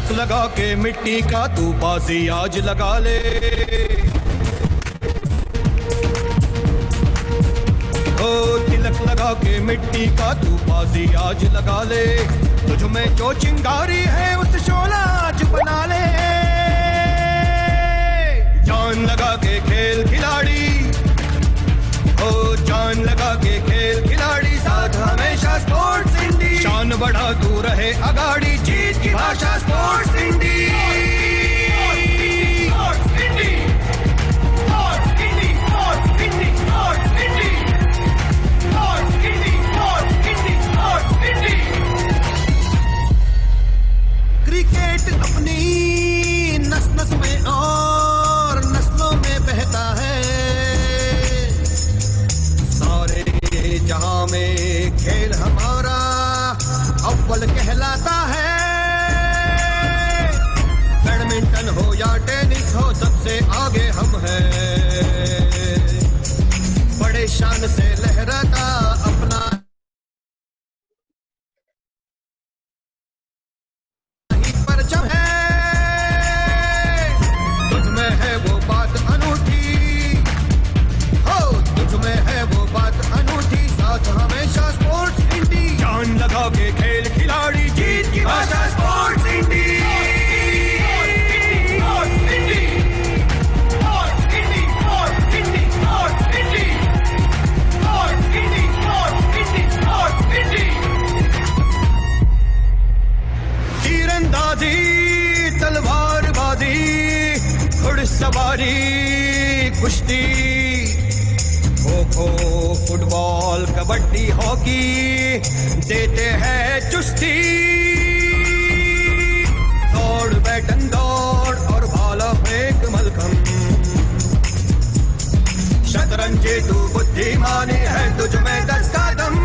तिलक लगा के मिट्टी का तू बाजी आज लगा ले। ओ तिलक लगा के मिट्टी का तू बाजी आज लगा ले। तुझ में जो चिंगारी है उस शोला आज बना ले। जान लगा के खेल खिलाड़ी, ओ जान लगा के खेल खिलाड़ी, साथ हमेशा स्पोर्ट्स इंडी। शान बढ़ा तू रहे अगाड़ी, जीत की भाषा स्पोर्ट्स इंडी। क्रिकेट अपनी नस नस में और नस्लों में बहता है। सारे जहां में खेल हमारा अव्वल कहलाता है। बैडमिंटन हो या टेनिस हो, सबसे आगे हम हैं। बड़े शान से लहराता अपना परचम है। तुझ में है वो बात अनूठी, हो तुझ में है वो बात अनूठी, साथ हमेशा स्पोर्ट्स इंडी। जान लगा के खेल खिलाड़ी, जीत की भाषा स्पोर्ट्स इंडी। तीरंदाजी, तलवारबाजी, घुड़सवारी, कुश्ती, खो-खो, फुटबॉल, कबड्डी, हॉकी देते हैं चुस्ती। दौड़ बैठन दौड़ और भाला फेंक मलखम, शतरंजी तू बुद्धिमानी है, तुझ में 10 का दम।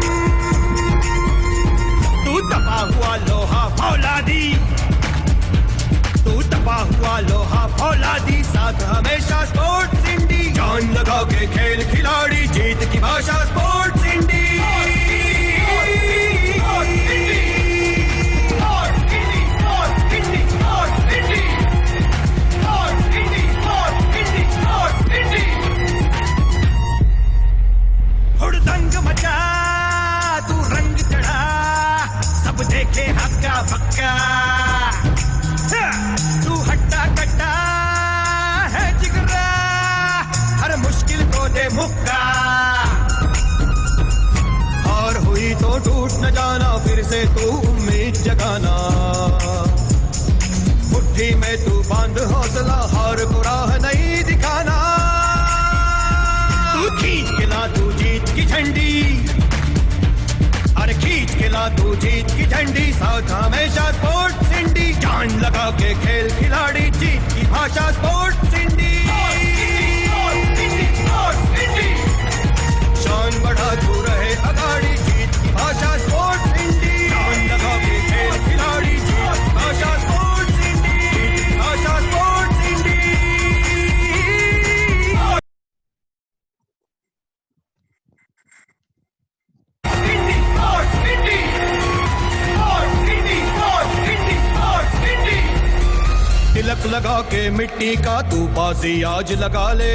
तू तपा हुआ लोहा फौलादी, तू तपा हुआ लोहा फौलादी, साथ हमेशा स्पोर्ट्स इंडी। जान लगा के खेल खिलाड़ी, जीत की भाषा स्पोर्ट्स इंडी। हुड़दंग मचा तू रंग चढ़ा, सब देखे हक्का पक्का। तू हट्टा कट्टा है जिगरा, हर मुश्किल को दे मुक्का। और हुई तो टूट न जाना, फिर से तू उम्मीद जगाना। मुट्ठी में तू बांध हौसला, हार को राह नहीं दिखाना। तू खींच के ला तू जीत की झंडी, अरे खींच के ला तू जीत की झंडी, साथ हमेशा स्पोर्ट्स इंडी। जान लगा के खेल खिलाड़ी, जीत की भाषा स्पोर्ट्स इंडी। शान बढ़ा तू रहे अगाड़ी, जीत की भाषा स्पोर्ट्स इंडी। जान लगा के खेल खिलाड़ी, जीत की भाषा स्पोर्ट्स इंडी, जीत की भाषा स्पोर्ट्स इंडी। तिलक लगा के मिट्टी का तू बाजी आज लगा ले।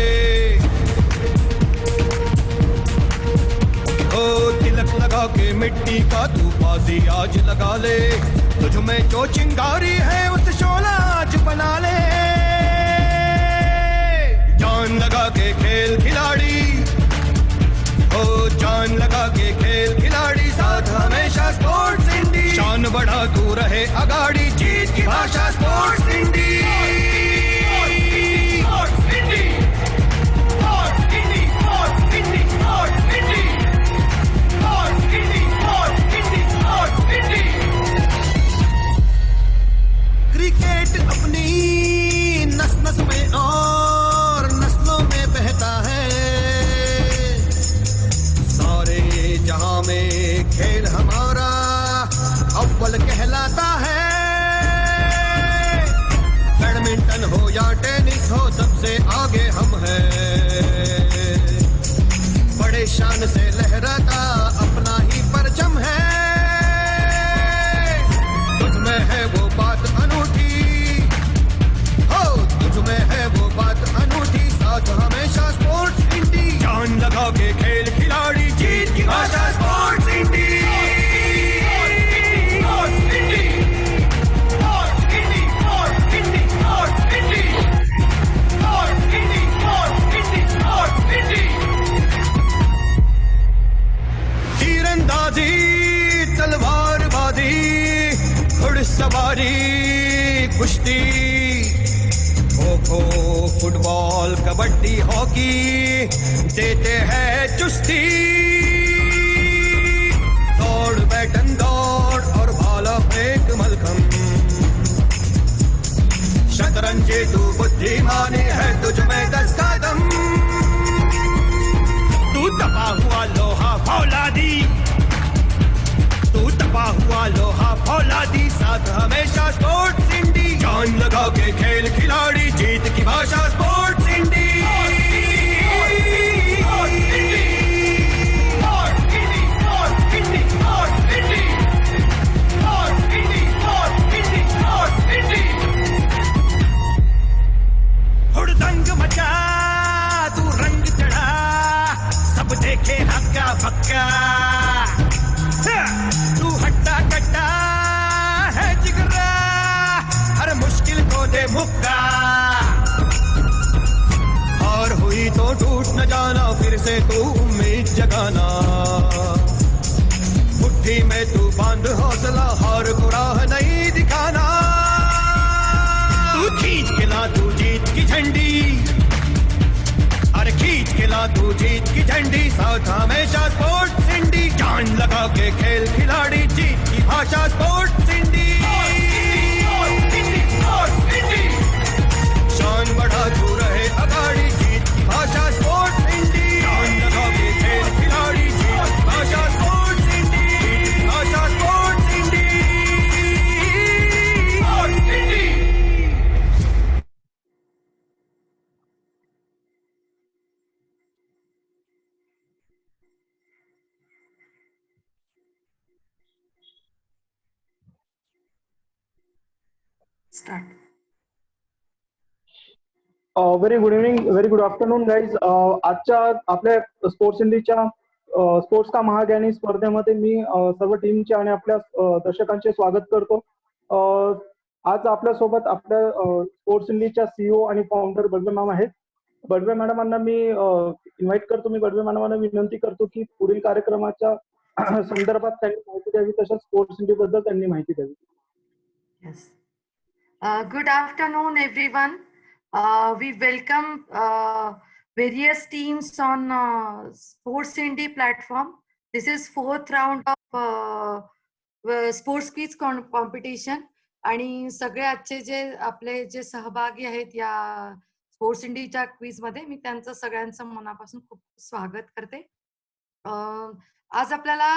ओ तिलक लगा के मिट्टी का तू बाजी आज लगा ले। तुझ में जो चिंगारी है उस शोला आज बना ले। जान लगा के खेल खिलाड़ी, ओ जान लगा के खेल खिलाड़ी, साथ हमेशा स्पोर्ट्स इंडी। शान बढ़ा तू रहे अगाड़ी, जीत की भाषा स्पोर्ट्स इंडी। क्रिकेट अपनी नस नस में और नस्लों में बहता है। सारे जहां में खेल हमारा अव्वल कहलाता है। बैडमिंटन हो या टेनिस हो, सबसे आगे हम हैं। बड़े शान से लहराता अपना ही परचम है। तुझ में है वो बात अनूठी, सवारी कुश्ती खो खो फुटबॉल कबड्डी हॉकी देते हैं चुस्ती दौड़ बैठन दौड़ और भाला फेंक मलखम शतरंजी तू बुद्धिमानी है तुझ में 10 कदम तू तपा हुआ लोहा फौलादी तू तपा हुआ लोहा फौलादी साथ हमेशा स्पोर्ट्स इंडी जान लगा के खेल खिलाड़ी जीत की भाषा स्पोर्ट्स इंडी हुड़दंग मचा तू रंग चढ़ा सब देखे हक्का पक्का तू हट्टा कट्टा है जिगरा हर मुश्किल को दे मुक्का और हुई तो टूट न जाना फिर से तू उम्मीद जगाना मुट्ठी में तू बांध हौसला हार को राह नहीं दिखाना तू खींच के ला तू जीत की झंडी अरे खींच के ला तू जीत की झंडी साथ हमेशा स्पोर्ट्स इंडी जान लगा के खेल खिलाड़ी जीत की भाषा स्पोर्ट्स इंडी शान बढ़ा तू रहे अगाड़ी जीत की भाषा स्पोर्ट्स इंडी जान लगा के खेल खिलाड़ी जीत की भाषा स्पोर्ट्स इंडी जीत की भाषा स्पोर्ट्स इंडी Start. Very good evening very good afternoon guys. आजच्या आपल्या स्पोर्ट्स इंडीच्या स्पोर्ट्स का महाज्ञानी स्पर्धेमध्ये मी सर्व टीमचे आणि आपल्या दर्शकांचे स्वागत करतो. आज आपल्यासोबत आपल्या स्पोर्ट्स इंडीच्या सीईओ आणि फाउंडर बडवे मॅम आहेत. बडवे मॅडमांना मी इन्व्हाइट करतो. मी बडवे मॅडमांना विनंती करतो की पुढील कार्यक्रमाच्या संदर्भात त्यांनी माहिती द्यावी तसंच स्पोर्ट्स इंडी बद्दल त्यांनी माहिती द्यावी. Yes. Good afternoon, everyone. We welcome various teams on Sports Indie platform. This is 4th round of sports quiz competition. आणि सगळे आजचे जे आपले जे सहभागी आहेत या स्पोर्ट्स इंडीच्या क्विज मध्ये मी त्यांचं सगळ्यांचं मनापासून खूप स्वागत करते. आज आपल्याला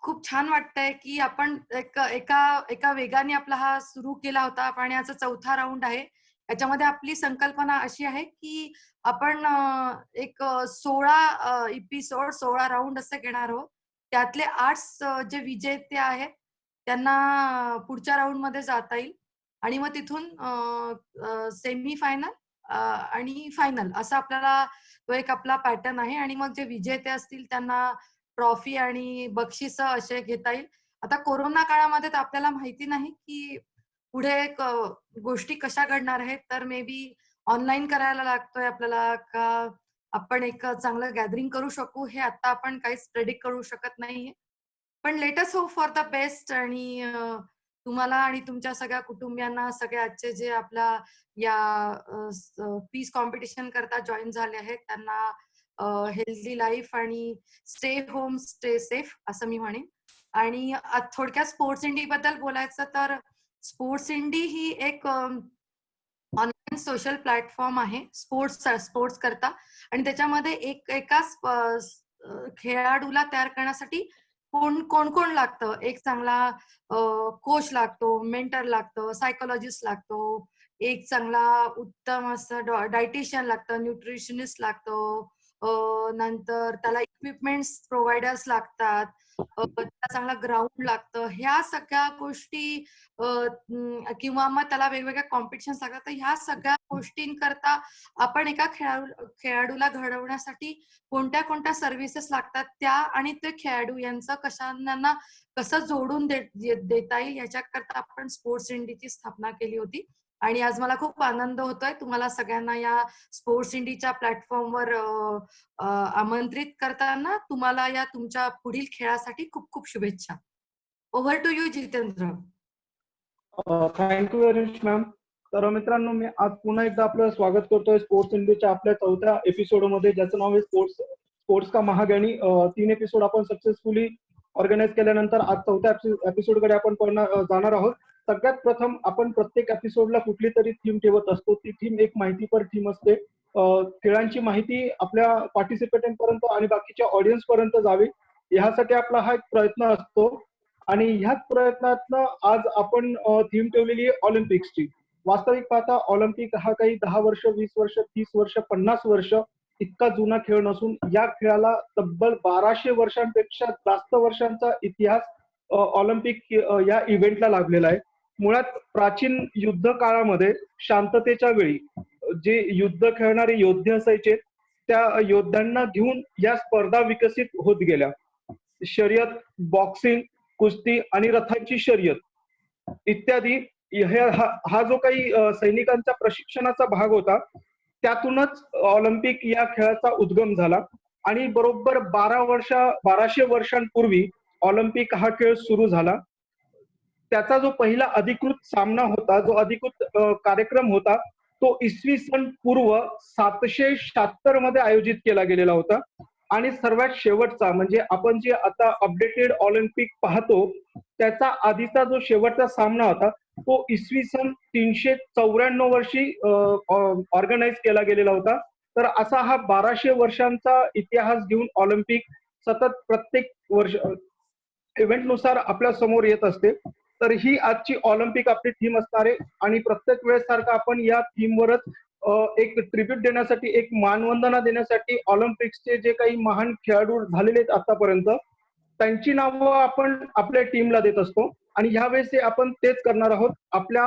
खूप छान वाटतंय की आपण एका वेगाने आपला हा सुरू केला होता आणि याचा 4था राऊंड आहे. याच्यामध्ये आपली संकल्पना अशी आहे की आपण एक 16 एपिसोड 16 राऊंड असे घेणार आहोत. त्यातले 8 जे विजेते आहेत त्यांना पुढच्या राऊंड मध्ये जाता येईल आणि मग तिथून सेमी फायनल आणि फायनल असा आपल्याला तो एक आपला पॅटर्न आहे. आणि मग जे विजेते असतील त्यांना ट्रॉफी आणि बक्षीस असे घेता येईल. आता कोरोना काळामध्ये तर आपल्याला माहिती नाही की पुढे गोष्टी कशा घडणार आहेत. तर मे बी ऑनलाईन करायला लागतोय आपल्याला का आपण एक चांगलं गॅदरिंग करू शकू हे आता आपण काहीच प्रेडिक्ट करू शकत नाहीये. पण let us hope for the best. आणि तुम्हाला आणि तुमच्या सगळ्या कुटुंबियांना सगळे आजचे जे आपल्या या क्विज कॉम्पिटिशन करता जॉईन झाले आहेत त्यांना हेल्दी लाईफ आणि स्टे होम स्टे सेफ असं मी म्हणेन. आणि थोडक्यात स्पोर्ट्स इंडी बद्दल बोलायचं तर स्पोर्ट्स इंडी ही एक ऑनलाईन सोशल प्लॅटफॉर्म आहे स्पोर्ट्स करता. आणि त्याच्यामध्ये एकाच खेळाडूला तयार करण्यासाठी कोण लागतं. एक चांगला कोच लागतो, मेंटर लागतं, सायकोलॉजिस्ट लागतो, एक चांगला उत्तम असं डायटिशियन लागतं, न्यूट्रिशनिस्ट लागतो, नंतर त्याला इक्विपमेंट्स प्रोव्हायडर्स लागतात, त्याला चांगला ग्राउंड लागतं. ह्या सगळ्या गोष्टी किंवा मग त्याला वेगवेगळ्या कॉम्पिटिशन्स लागतात. तर ह्या सगळ्या गोष्टींकरता आपण एका खेळाडूला घडवण्यासाठी कोणत्या कोणत्या सर्व्हिसेस लागतात त्या आणि ते खेळाडू यांचं कशांना कसं जोडून देता येईल याच्याकरता आपण स्पोर्ट्स इंडीची स्थापना केली होती. आणि आज मला खूप आनंद होतोय तुम्हाला सगळ्यांना या स्पोर्ट्स इंडीच्या प्लॅटफॉर्मवर आमंत्रित करताना. तुम्हाला या तुमच्या पुढील खेळासाठी खूप खूप शुभेच्छा. Over to you Jitendra. Thank you very much ma'am. तर मित्रांनो, मी आज पुन्हा एकदा आपलं स्वागत करतोय स्पोर्ट्स इंडियाच्या आपल्या 4थ्या एपिसोडमध्ये, ज्याचं नाव आहे स्पोर्ट्स का महागणी. 3 एपिसोड आपण सक्सेसफुली ऑर्गनाईज केल्यानंतर आज 4थ्या एपिसोडकडे आपण जाणार आहोत. सगळ्यात प्रथम आपण प्रत्येक एपिसोडला कुठली तरी थीम ठेवत असतो. ती थीम एक माहितीपर थीम असते. खेळांची माहिती आपल्या पार्टिसिपेंटपर्यंत आणि बाकीच्या ऑडियन्स पर्यंत जावी, ह्यासाठी आपला हा एक प्रयत्न असतो. आणि ह्याच प्रयत्नातनं आज आपण थीम ठेवलेली आहे ऑलिम्पिक्सची. वास्तविक पाहता ऑलिम्पिक हा काही 10 वर्ष, 20 वर्ष, 30 वर्ष, 50 वर्ष इतका जुना खेळ नसून या खेळाला तब्बल 1200 वर्षांपेक्षा जास्त वर्षांचा इतिहास ऑलिम्पिक या इव्हेंटला लाभलेला आहे. मुळात प्राचीन युद्ध काळामध्ये शांततेच्या वेळी जे युद्ध खेळणारे योद्धे असायचे, त्या योद्ध्यांना घेऊन या स्पर्धा विकसित होत गेल्या. शर्यत, बॉक्सिंग, कुस्ती आणि रथांची शर्यत इत्यादी हा जो काही सैनिकांचा प्रशिक्षणाचा भाग होता, त्यातूनच ऑलिम्पिक या खेळाचा उद्गम झाला. आणि बरोबर 1200 वर्षांपूर्वी ऑलिम्पिक हा खेळ सुरू झाला. त्याचा जो पहिला अधिकृत सामना होता, जो अधिकृत कार्यक्रम होता, तो इसवी सन पूर्व 776 मध्ये आयोजित केला गेलेला होता. आणि सर्वात शेवटचा म्हणजे आपण जे आता अपडेटेड ऑलिम्पिक पाहतो, त्याचा आधीचा जो शेवटचा सामना होता, तो इसवी सन 394 वर्षी ऑर्गनाईज केला गेलेला होता. तर असा हा 1200 वर्षांचा इतिहास घेऊन ऑलिम्पिक सतत प्रत्येक वर्ष इव्हेंट नुसार आपल्या समोर येत असते. तर ही आजची ऑलिम्पिक आपली थीम असणार आहे. आणि प्रत्येक वेळेस सारखं आपण या थीमवरच एक ट्रिब्यूट देण्यासाठी, एक मानवंदना देण्यासाठी ऑलिम्पिक्सचे जे काही महान खेळाडू झालेले आहेत आतापर्यंत, त्यांची नावं आपण आपल्या टीमला देत असतो. आणि ह्यावेळेस आपण तेच करणार आहोत. आपल्या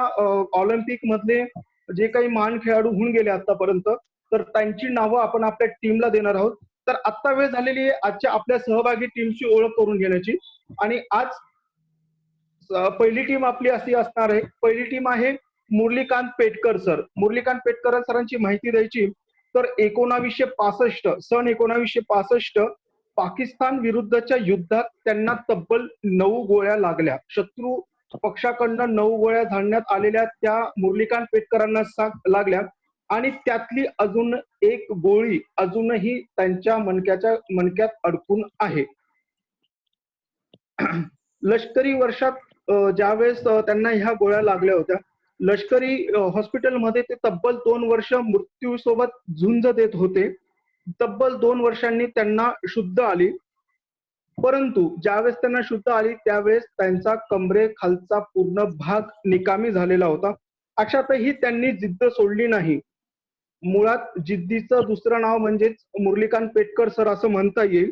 ऑलिम्पिक मधले जे काही महान खेळाडू होऊन गेले आतापर्यंत, तर त्यांची नावं आपण आपल्या टीमला देणार आहोत. तर आत्ता वेळ झालेली आहे आजच्या आपल्या सहभागी टीमची ओळख करून घेण्याची. आणि आज पहिली टीम आपली अशी असणार आहे. पहिली टीम आहे मुरलीकांत पेटकर सर. मुरलीकांत पेटकर सरांची माहिती द्यायची तर 1965 सन 1965 पाकिस्तान विरुद्धच्या युद्धात त्यांना तब्बल 9 गोळ्या लागल्या. शत्रू पक्षाकडनं 9 गोळ्या झाडण्यात आलेल्या त्या मुरलीकांत पेटकरांना लागल्या. आणि त्यातली अजून एक गोळी अजूनही त्यांच्या मणक्यात अडकून आहे. लष्करी वर्षात ज्यावेळेस त्यांना ह्या गोळ्या लागल्या होत्या, लष्करी हॉस्पिटलमध्ये ते तब्बल 2 वर्ष मृत्यूसोबत झुंज देत होते. तब्बल 2 वर्षांनी त्यांना शुद्ध आली. परंतु ज्यावेळेस त्यांना शुद्ध आली त्यावेळेस त्यांचा कमरे खालचा पूर्ण भाग निकामी झालेला होता. अशातही त्यांनी जिद्द सोडली नाही. मुळात जिद्दीचं दुसरं नाव म्हणजेच मुरलीकांत पेटकर सर असं म्हणता येईल.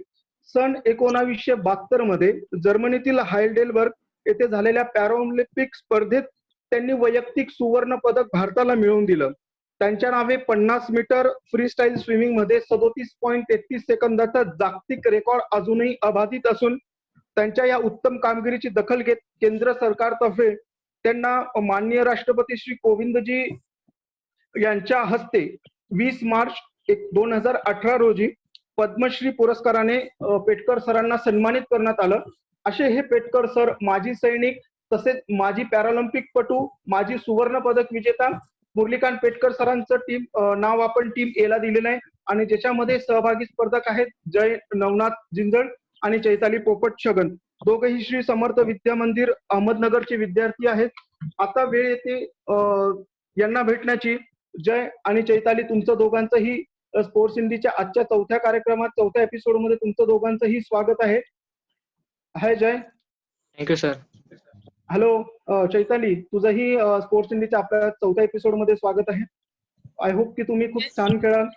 सन 1972 मध्ये जर्मनीतील हायडेलबर्ग येथे झालेल्या पॅराऑलिम्पिक स्पर्धेत त्यांनी वैयक्तिक सुवर्ण पदक भारताला मिळवून दिलं. त्यांच्या नावे 50 मीटर फ्रीस्टाईल स्विमिंग मध्ये 37.33 सेकंदाचा जागतिक रेकॉर्ड अजूनही अबाधित असून, त्यांच्या या उत्तम कामगिरीची दखल घेत केंद्र सरकारतर्फे त्यांना माननीय राष्ट्रपती श्री कोविंदजी यांच्या हस्ते 20 मार्च 2018 रोजी पद्मश्री पुरस्काराने पेटकर सरांना सन्मानित करण्यात आलं. असे हे पेटकर सर माजी सैनिक, तसेच माजी पॅरालिम्पिक पटू, माजी सुवर्ण पदक विजेता मुरलीकांत पेटकर सरांचं नाव आपण टीम ए ला दिलेलं आहे. आणि ज्याच्यामध्ये सहभागी स्पर्धक आहेत जय नवनाथ जिंजळ आणि चैताली पोपट छगन. दोघेही श्री समर्थ विद्या मंदिर अहमदनगरचे विद्यार्थी आहेत. आता वेळ येते यांना भेटण्याची. जय आणि चैताली, तुमचं दोघांचंही स्पोर्ट्स इंडियाच्या आजच्या 4थ्या कार्यक्रमात 4थ्या एपिसोड मध्ये तुमचं दोघांचंही स्वागत आहे. Hi Jay. Thank you sir. Hello Chaitali, तुझंही स्पोर्ट्स इंडियाच्या आपल्या 4थ्या एपिसोड मध्ये स्वागत आहे. आय होप की तुम्ही खूप छान खेळाल.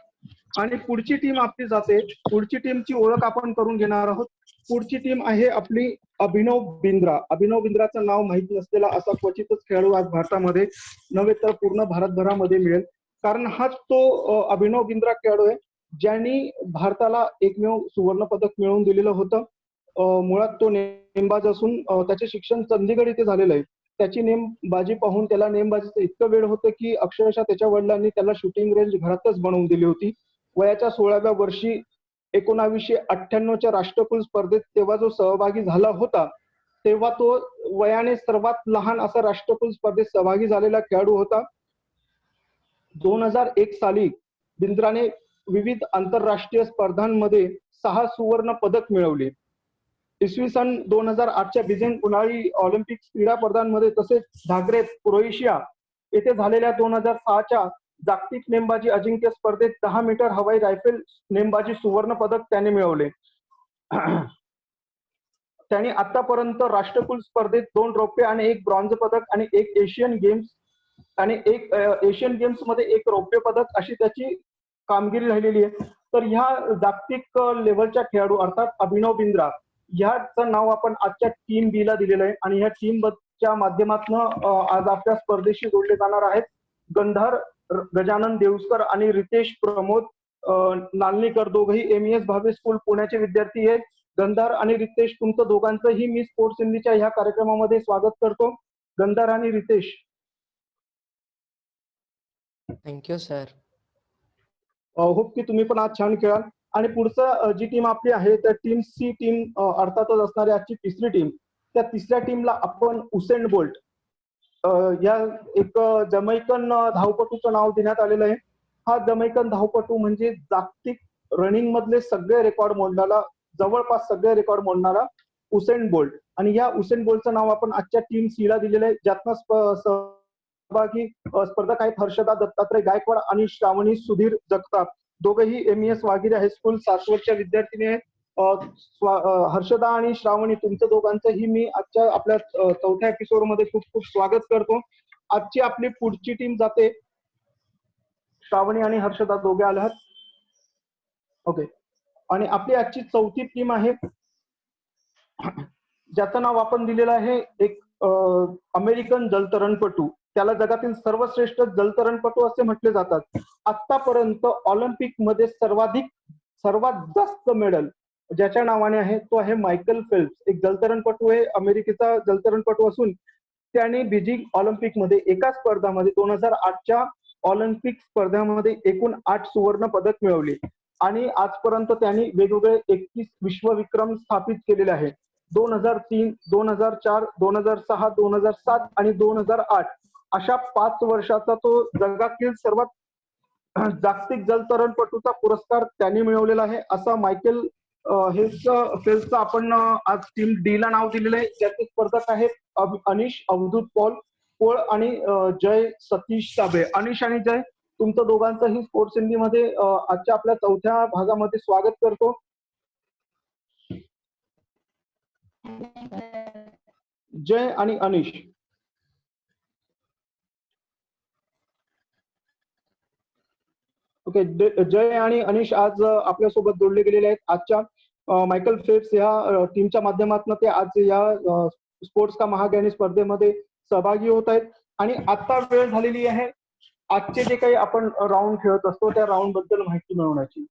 आणि पुढची टीम आपली जाते. पुढची टीमची ओळख आपण करून घेणार आहोत. पुढची टीम आहे आपली अभिनव बिंद्रा. अभिनव बिंद्राचं नाव माहिती नसलेला असा क्वचितच खेळाडू आज भारतामध्ये नव्हे तर पूर्ण भारतभरामध्ये मिळेल. कारण हाच तो अभिनव बिंद्रा खेळाडू आहे ज्यांनी भारताला एकमेव सुवर्ण पदक मिळवून दिलेलं होतं. मुळात तो नेमबाज असून त्याचे शिक्षण चंदीगड इथे झालेलं आहे. त्याची नेमबाजी पाहून त्याला नेमबाजीचं इतकं वेळ होतं की अक्षरशः त्याच्या वडिलांनी त्याला शूटिंग रेंज घरातच बनवून दिली होती. वयाच्या 16व्या वर्षी 1998च्या राष्ट्रकुल स्पर्धेत तेव्हा जो सहभागी झाला होता, तेव्हा तो वयाने सर्वात लहान असा राष्ट्रकुल स्पर्धेत सहभागी झालेला खेळाडू होता. 2001 साली बिंद्राने विविध आंतरराष्ट्रीय स्पर्धांमध्ये 6 सुवर्ण पदक मिळवली. इसवी सन 2008च्या बीजिंग उन्हाळी ऑलिम्पिक क्रीडा स्पर्धांमध्ये तसेच झाग्रेब क्रोएशिया येथे झालेल्या 2006च्या जागतिक नेमबाजी अजिंक्य स्पर्धेत 10 मीटर हवाई रायफल नेमबाजी सुवर्ण पदक त्याने मिळवले. त्यांनी आतापर्यंत राष्ट्रकुल स्पर्धेत 2 रौप्य आणि 1 ब्रॉन्झ पदक आणि 1 एशियन गेम्स आणि 1 एशियन गेम्स मध्ये 1 रौप्य पदक अशी त्याची कामगिरी राहिलेली आहे. तर ह्या जागतिक लेवलच्या खेळाडू अर्थात अभिनव बिंद्रा ह्याचं नाव आपण आजच्या टीम बी ला दिलेलं आहे आणि ह्या टीम च्या माध्यमातून आज आपल्या स्पर्धेशी जोडले जाणार आहेत गंधार गजानन देवस्कर आणि रितेश प्रमोद नालनीकर, दोघेही MES भावे स्कूल पुण्याचे विद्यार्थी आहेत. गंधार आणि रितेश, तुमचं दोघांचंही मी स्पोर्ट्स इंडीच्या ह्या कार्यक्रमामध्ये स्वागत करतो. गंधार आणि रितेश, थँक्यू सर. होप की तुम्ही पण आज छान खेळाल. आणि पुढचं जी टीम आपली आहे त्या टीम सी टीम अर्थातच असणारी आजची तिसरी टीम, त्या तिसऱ्या टीमला आपण उसेन बोल्ट या एक जमैकन धावपटूचं नाव देण्यात आलेलं आहे. हा जमैकन धावपटू म्हणजे जागतिक रनिंग मधले सगळे रेकॉर्ड मोडणारा, जवळपास सगळे रेकॉर्ड मोडणारा उसेन बोल्ट. आणि या उसेन बोल्टचं नाव आपण आजच्या टीम सी ला दिलेलं आहे, ज्यातनं सहभागी स्पर्धक आहेत हर्षदा दत्तात्रय गायकवाड आणि श्रावणी सुधीर जगताप, दोघेही MES वाघिरे हायस्कूल सासवडच्या विद्यार्थिनी आहेत. हर्षदा आणि श्रावणी, तुमचं दोघांचंही मी आजच्या आपल्या चौथ्या एपिसोड मध्ये खूप खूप स्वागत करतो. आजची आपली पुढची टीम जाते, श्रावणी आणि हर्षदा दोघे आलात. ओके. आणि आपली आजची चौथी टीम आहे ज्याचं नाव आपण दिलेलं आहे एक अमेरिकन जलतरणपटू. त्याला जगातील सर्वश्रेष्ठ जलतरणपटू असे म्हटले जातात. आतापर्यंत ऑलिम्पिक मध्ये सर्वात जास्त मेडल ज्याच्या नावाने आहे तो आहे मायकल फेल्प्स. एक जलतरणपटू आहे, अमेरिकेचा जलतरणपटू असून त्याने बीजिंग ऑलिम्पिक मध्ये एका स्पर्धामध्ये 2008च्या ऑलिम्पिक स्पर्धामध्ये एकूण 8 सुवर्ण पदक मिळवले आणि आजपर्यंत त्यांनी वेगवेगळे 31 विश्वविक्रम स्थापित केलेले आहेत. 2003, 2004, 2006, 2007 आणि 2008 अशा 5 वर्षाचा तो जगातील सर्वात जागतिक जलतरणपटूचा पुरस्कार त्यांनी मिळवलेला आहे. असा मायकेल फेल्प्सचं आपण आज टीम डी ला नाव दिलेलं आहे. त्याचे स्पर्धक आहेत अनिश अवधूत पोळ आणि जय सतीश साबळे. अनिश आणि जय, तुमचं दोघांचंही स्पोर्ट्स इंडी मध्ये आजच्या आपल्या चौथ्या भागामध्ये स्वागत करतो. जय आणि अनिश, ओके. जय आणि अनिश आज आपल्यासोबत जोडले गेलेले आहेत. आजच्या मायकल फेल्प्स या टीमच्या माध्यमातून ते आज या स्पोर्ट्स का महाज्ञानी स्पर्धेमध्ये सहभागी होत आहेत. आणि आता वेळ झालेली आहे आजचे जे काही आपण राऊंड खेळत असतो त्या राऊंड बद्दल माहिती मिळवण्याची.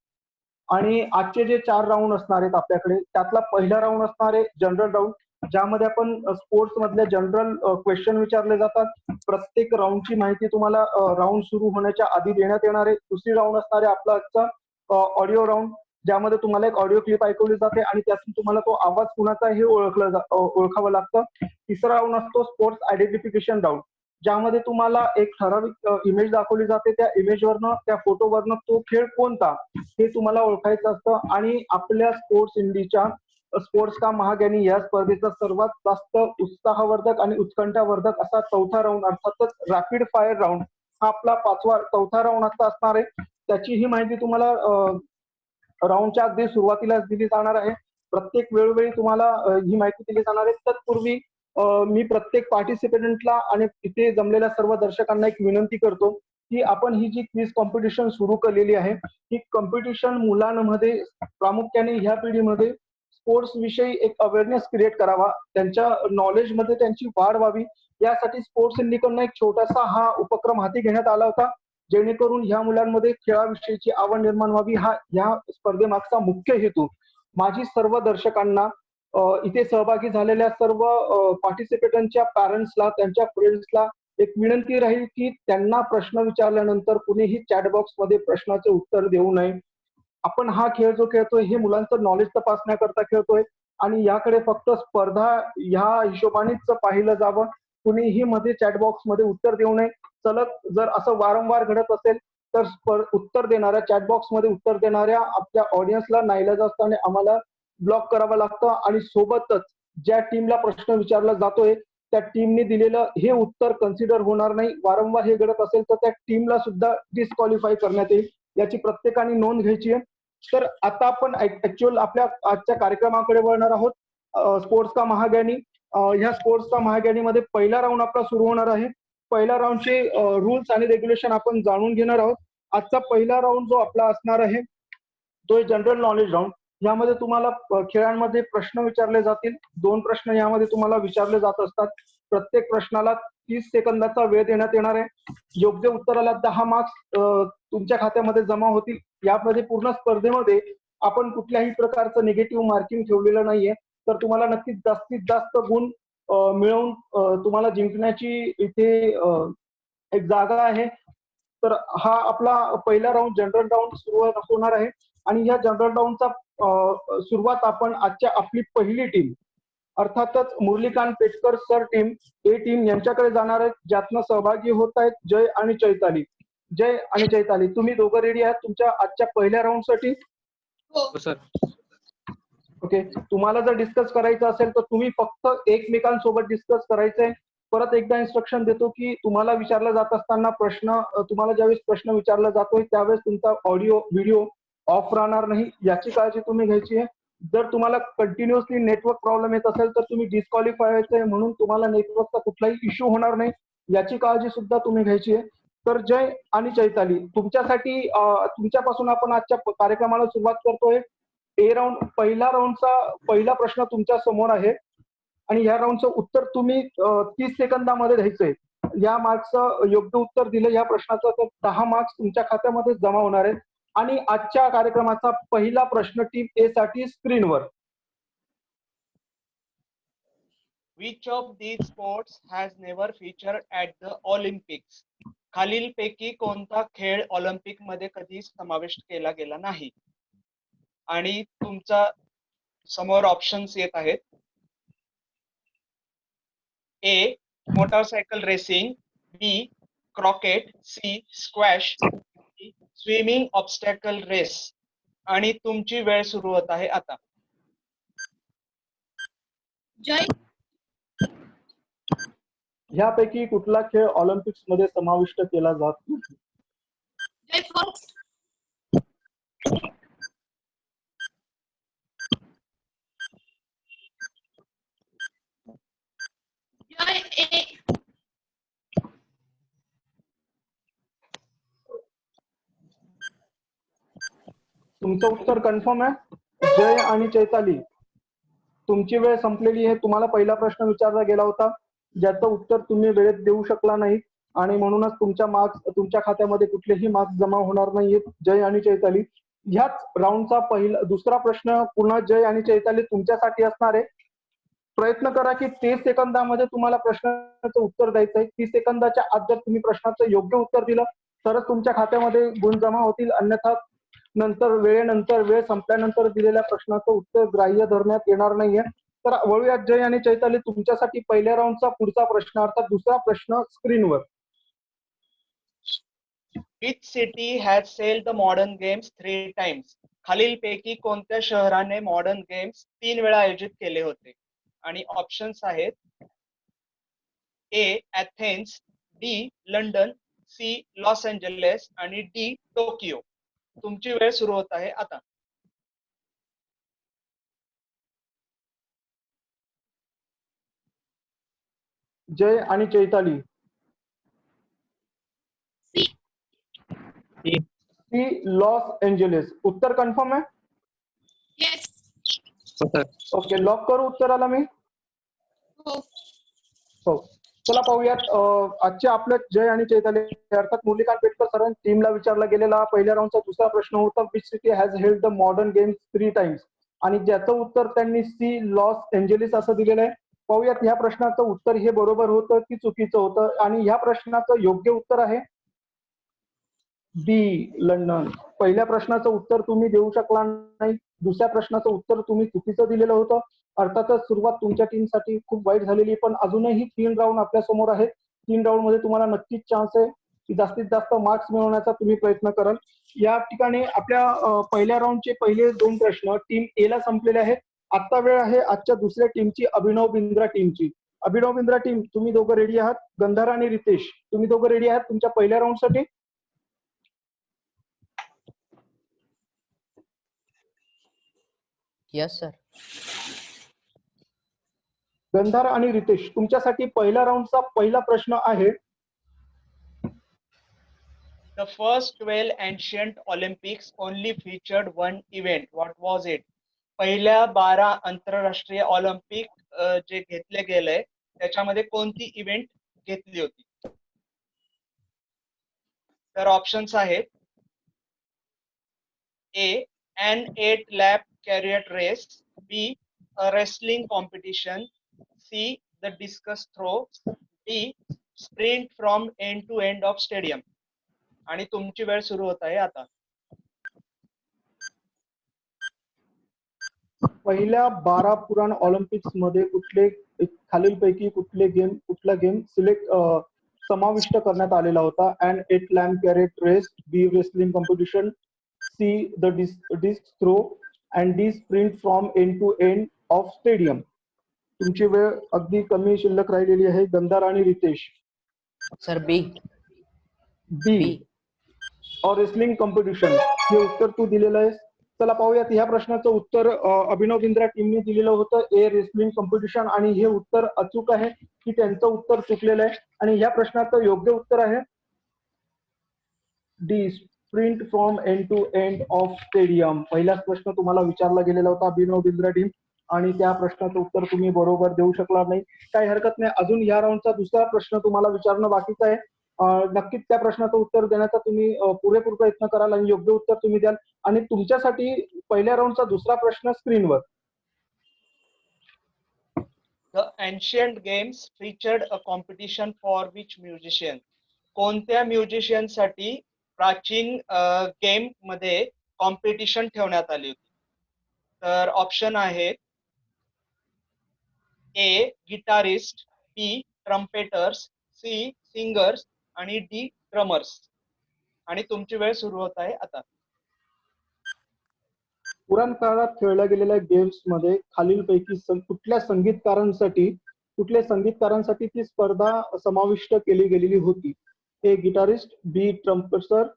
आणि आजचे जे 4 राऊंड असणार आहेत आपल्याकडे, त्यातला पहिला राऊंड असणार आहे जनरल राऊंड, ज्यामध्ये आपण स्पोर्ट्स मधल्या जनरल क्वेश्चन विचारले जातात. प्रत्येक राऊंडची माहिती तुम्हाला राऊंड सुरू होण्याच्या आधी देण्यात येणार आहे. दुसरी राऊंड असणार आहे आपला आजचा ऑडिओ राऊंड, ज्यामध्ये तुम्हाला एक ऑडिओ क्लिप ऐकवली जाते आणि त्यातून तुम्हाला तो आवाज कुणाचा हे ओळखावं लागतं. तिसरा राऊंड असतो स्पोर्ट्स आयडेंटिफिकेशन राऊंड, ज्यामध्ये तुम्हाला एक ठराविक इमेज दाखवली जाते. त्या इमेजवरनं, त्या फोटोवरनं तो खेळ कोणता हे तुम्हाला ओळखायचं असतं. आणि आपल्या स्पोर्ट्स इंडीच्या स्पोर्ट्स का महाज्ञानी या स्पर्धेचा सर्वात जास्त उत्साहवर्धक आणि उत्कंठावर्धक असा चौथा राऊंड अर्थातच रॅपिड फायर राऊंड हा आपला चौथा राऊंड आता असणार आहे. त्याची ही माहिती तुम्हाला राऊंडच्या अगदी सुरुवातीलाच दिली जाणार आहे. प्रत्येक वेळोवेळी तुम्हाला ही माहिती दिली जाणार आहे. तत्पूर्वी मी प्रत्येक पार्टिसिपेंटला आणि तिथे जमलेल्या सर्व दर्शकांना एक विनंती करतो की आपण ही जी क्विज कॉम्पिटिशन सुरू केलेली आहे, ही कॉम्पिटिशन मुलांमध्ये प्रामुख्याने ह्या पिढीमध्ये स्पोर्ट्स विषयी एक अवेअरनेस क्रिएट करावा, त्यांच्या नॉलेज मध्ये त्यांची वाढ व्हावी, यासाठी स्पोर्ट्स इंडीकडनं एक छोटासा हा उपक्रम हाती घेण्यात आला होता, जेणेकरून ह्या मुलांमध्ये खेळाविषयीची आवड निर्माण व्हावी. हा या स्पर्धेमागचा मुख्य हेतू. माझी सर्व दर्शकांना, इथे सहभागी झालेल्या सर्व पार्टिसिपेंटच्या पॅरेंट्सला, त्यांच्या फ्रेंड्सला एक विनंती राहील की त्यांना प्रश्न विचारल्यानंतर कुणीही चॅट बॉक्स मध्ये प्रश्नाचे उत्तर देऊ नये. आपण हा खेळ जो खेळतोय हे मुलांचं नॉलेज तपासण्याकरता खेळतोय. आणि याकडे फक्त स्पर्धा ह्या हिशोबानेच पाहिलं जावं. कुणीही मध्ये चॅटबॉक्स मध्ये उत्तर देऊ नये. सलग जर असं वारंवार घडत असेल तर उत्तर देणाऱ्या चॅटबॉक्स मध्ये उत्तर देणाऱ्या आपल्या ऑडियन्सला नाईलाजास्ताने आम्हाला ब्लॉक करावं लागतं आणि सोबतच ज्या टीमला प्रश्न विचारला जातोय त्या टीमने दिलेलं हे उत्तर कन्सिडर होणार नाही. वारंवार हे घडत असेल तर त्या टीमला सुद्धा डिस्क्वालिफाय करण्यात येईल. याची प्रत्येकाने नोंद घ्यायची आहे. तर आता आपण ऍक्च्युअल आपल्या आजच्या कार्यक्रमाकडे वळणार आहोत. स्पोर्ट्स का महाज्ञानी. ह्या स्पोर्ट्स का महाज्ञानीमध्ये पहिला राऊंड आपला सुरू होणार आहे. पहिल्या राऊंडचे रूल्स आणि रेग्युलेशन आपण जाणून घेणार आहोत. आजचा पहिला राऊंड जो आपला असणार आहे तो जनरल नॉलेज राऊंड. यामध्ये तुम्हाला खेळांमध्ये प्रश्न विचारले जातील. 2 प्रश्न यामध्ये तुम्हाला विचारले जात असतात. प्रत्येक प्रश्नाला 30 सेकंदाचा वेळ देण्यात येणार आहे. योग्य उत्तराला 10 मार्क्स तुमच्या खात्यामध्ये जमा होतील. यामध्ये पूर्ण स्पर्धेमध्ये आपण कुठल्याही प्रकारचं निगेटिव्ह मार्किंग ठेवलेलं नाहीये. तर तुम्हाला नक्कीच जास्तीत जास्त गुण मिळवून तुम्हाला जिंकण्याची इथे एक जागा आहे. तर हा आपला पहिला राऊंड जनरल राऊंड सुरू होणार आहे. आणि या जनरल राऊंडचा सुरुवात आपण आजच्या आपली पहिली टीम अर्थातच मुरलीकांत पेटकर सर टीम ए टीम यांच्याकडे जाणार आहेत, ज्यातनं सहभागी होत आहेत जय आणि चैताली. जय आणि चैताली, तुम्ही दोघं रेडी आहात तुमच्या आजच्या पहिल्या राऊंड साठी? हो सर. ओके. तुम्हाला जर डिस्कस करायचं असेल तर तुम्ही फक्त एकमेकांसोबत डिस्कस करायचंय. परत एकदा इन्स्ट्रक्शन देतो की तुम्हाला विचारला जात असताना प्रश्न तुम्हाला ज्यावेळेस प्रश्न विचारला जातोय त्यावेळेस तुमचा ऑडिओ व्हिडिओ ऑफ राहणार नाही, याची काळजी तुम्ही घ्यायची आहे. जर तुम्हाला कंटिन्युअसली नेटवर्क प्रॉब्लेम येत असेल तर तुम्ही डिस्क्वालिफाय व्हायचंय, म्हणून तुम्हाला नेटवर्कचा कुठलाही इश्यू होणार नाही याची काळजी सुद्धा तुम्ही घ्यायची आहे. तर जय आणि चैताली, तुमच्यासाठी तुमच्यापासून आपण आजच्या कार्यक्रमाला सुरुवात करतोय. ए राऊंड पहिला राऊंडचा पहिला प्रश्न तुमच्या समोर आहे आणि या राऊंडचं उत्तर तुम्ही 30 सेकंदामध्ये द्यायचंय. या मार्क्सचं योग्य उत्तर दिलं या प्रश्नाचं तर 10 मार्क्स तुमच्या खात्यामध्ये जमा होणार आहेत. आणि आजच्या कार्यक्रमाचा पहिला प्रश्न टीम ए साठी स्क्रीनवर. Which of these sports has never featured at the Olympics? खालीलपैकी कोणता खेळ ऑलिम्पिक मध्ये कधी समाविष्ट केला गेला नाही? आणि तुमचा समोर ऑप्शन्स येत आहेत. A motorcycle racing, B croquet, C squash, swimming obstacle race. आणि तुमची वेळ सुरू होत आहे आता. जय. यापैकी कुठला खेळ ऑलिम्पिक्स मध्ये समाविष्ट केला जात नाही? जय फर्स्ट. जय ए. तुमचं उत्तर कन्फर्म आहे? जय आणि चैताली, तुमची वेळ संपलेली आहे. तुम्हाला पहिला प्रश्न विचारला गेला होता ज्याचं उत्तर तुम्ही वेळेत देऊ शकला नाही आणि म्हणूनच तुमच्या खात्यामध्ये कुठलेही मार्क्स जमा होणार नाहीयेत. जय आणि चैताली, ह्याच राऊंडचा दुसरा प्रश्न पुन्हा जय आणि चैताली तुमच्यासाठी असणार आहे. प्रयत्न करा की 30 सेकंदामध्ये तुम्हाला प्रश्नाचं उत्तर द्यायचंय. 30 सेकंदाच्या आत जर तुम्ही प्रश्नाचं योग्य उत्तर दिलं तरच तुमच्या खात्यामध्ये गुण जमा होतील, अन्यथा नंतर वेळ संपल्यानंतर दिलेल्या प्रश्नाचं उत्तर ग्राह्य धरण्यात येणार नाहीये. तर वळूयात जय आणि चैताली, तुमच्यासाठी पहिल्या राऊंडचा पुढचा प्रश्न अर्थात दुसरा प्रश्न स्क्रीनवर. Which city has sailed the modern games 3 times? खालीलपैकी कोणत्या शहराने मॉडर्न गेम्स 3 वेळा आयोजित केले होते? आणि ऑप्शन्स आहेत. ए ॲथेन्स, बी लंडन, सी लॉस एंजलेस आणि डी टोकियो. तुमची वेळ सुरू होत आहे आता. जय आणि चैताली, सी लॉस एंजलिस, उत्तर कन्फर्म आहे? येस. ओके, लॉक करू उत्तराला मी? हो. हो, चला पाहूयात. आजच्या आपल्या जय आणि चैताली अर्थात मुरलीकांत पेटकर सर टीमला विचारला गेलेला पहिल्या राऊंडचा दुसरा प्रश्न होता which city has held the modern games 3 times, आणि ज्याचं उत्तर त्यांनी सी लॉस एंजलिस असं दिलेलं आहे. पाहूयात ह्या प्रश्नाचं उत्तर हे बरोबर होतं की चुकीचं होतं. आणि ह्या प्रश्नाचं योग्य उत्तर आहे बी लंडन. पहिल्या प्रश्नाचं उत्तर तुम्ही देऊ शकला नाही, दुसऱ्या प्रश्नाचं उत्तर तुम्ही चुकीचं दिलेलं होतं. अर्थातच सुरुवात तुमच्या टीमसाठी खूप वाईट झालेली आहे, पण अजूनही 3 राऊंड आपल्या समोर आहेत. 3 राऊंड मध्ये तुम्हाला नक्कीच चान्स आहे की जास्तीत जास्त मार्क्स मिळवण्याचा तुम्ही प्रयत्न कराल. या ठिकाणी आपल्या पहिल्या राऊंडचे पहिले 2 प्रश्न टीम ए ला संपलेले आहेत. आता वेळ आहे आजच्या दुसऱ्या टीमची, अभिनव बिंद्रा टीमची. अभिनव बिंद्रा टीम, तुम्ही दोघं रेडी आहात? गंधार आणि रितेश, तुम्ही दोघं रेडी आहात तुमच्या पहिल्या राऊंड साठी? Yes sir. गंधार आणि रितेश, तुमच्यासाठी पहिल्या राऊंडचा पहिला प्रश्न आहे. The first 12 ancient Olympics only featured one event. What was it? पहिल्या 12 आंतरराष्ट्रीय ऑलिम्पिक जे घेतले गेले त्याच्यामध्ये कोणती इव्हेंट घेतली होती? तर ऑप्शन्स आहेत ए an 8 lap chariot race, B a wrestling competition, C the discus throw, D sprint from end to end of stadium. आणि तुमची वेळ सुरू होत आहे आता. पहिल्या 12 पुराण ऑलिम्पिक्स मध्ये खालीलपैकी कुठला गेम समाविष्ट करण्यात आलेला होता? And 8 lamp carrot race, B wrestling competition, C the disc throw and D sprint from end to end of stadium. तुमची वेळ अगदी कमी शिल्लक राहिलेली आहे. गंधार आणि रितेश. सर बी. बी और रेसलिंग कॉम्पिटिशन हे उत्तर तू दिलेलं आहे. चला पाहूयात ह्या प्रश्नाचं उत्तर अभिनव बिंद्रा टीमने दिलेलं होतं ए रेसलिंग कॉम्पिटिशन, आणि हे उत्तर अचूक आहे की त्यांचं उत्तर चुकलेलं आहे. आणि ह्या प्रश्नाचं योग्य उत्तर आहे D sprint from end to end of stadium. पहिलाच प्रश्न तुम्हाला विचारला गेलेला होता अभिनव बिंद्रा टीम, आणि त्या प्रश्नाचं उत्तर तुम्ही बरोबर देऊ शकला नाही. काही हरकत नाही, अजून या राऊंडचा दुसरा प्रश्न तुम्हाला विचारणं बाकीचं आहे. नक्कीच त्या प्रश्नाचं उत्तर देण्याचा तुम्ही पुरेपूर प्रयत्न कराल आणि योग्य उत्तर तुम्ही द्याल. आणि तुमच्यासाठी पहिल्या राऊंडचा दुसरा प्रश्न स्क्रीनवर. The ancient games featured a competition for which musician? कोणत्या म्युझिशियन साठी प्राचीन गेम मध्ये कॉम्पिटिशन ठेवण्यात आली होती? तर ऑप्शन आहेत ए गिटारिस्ट, बी ट्रम्पेटर्स, सी सिंगर्स आणि डी ड्रमर्स. आणि तुमची वेळ सुरू होत आहे आता. पुराण काळात खेळल्या गेलेल्या गेम्स मध्ये खालीलपैकी कुठल्या संगीतकारांसाठी ती स्पर्धा समाविष्ट केली गेलेली होती? ए गिटारिस्ट, बी ट्रम्पेटर,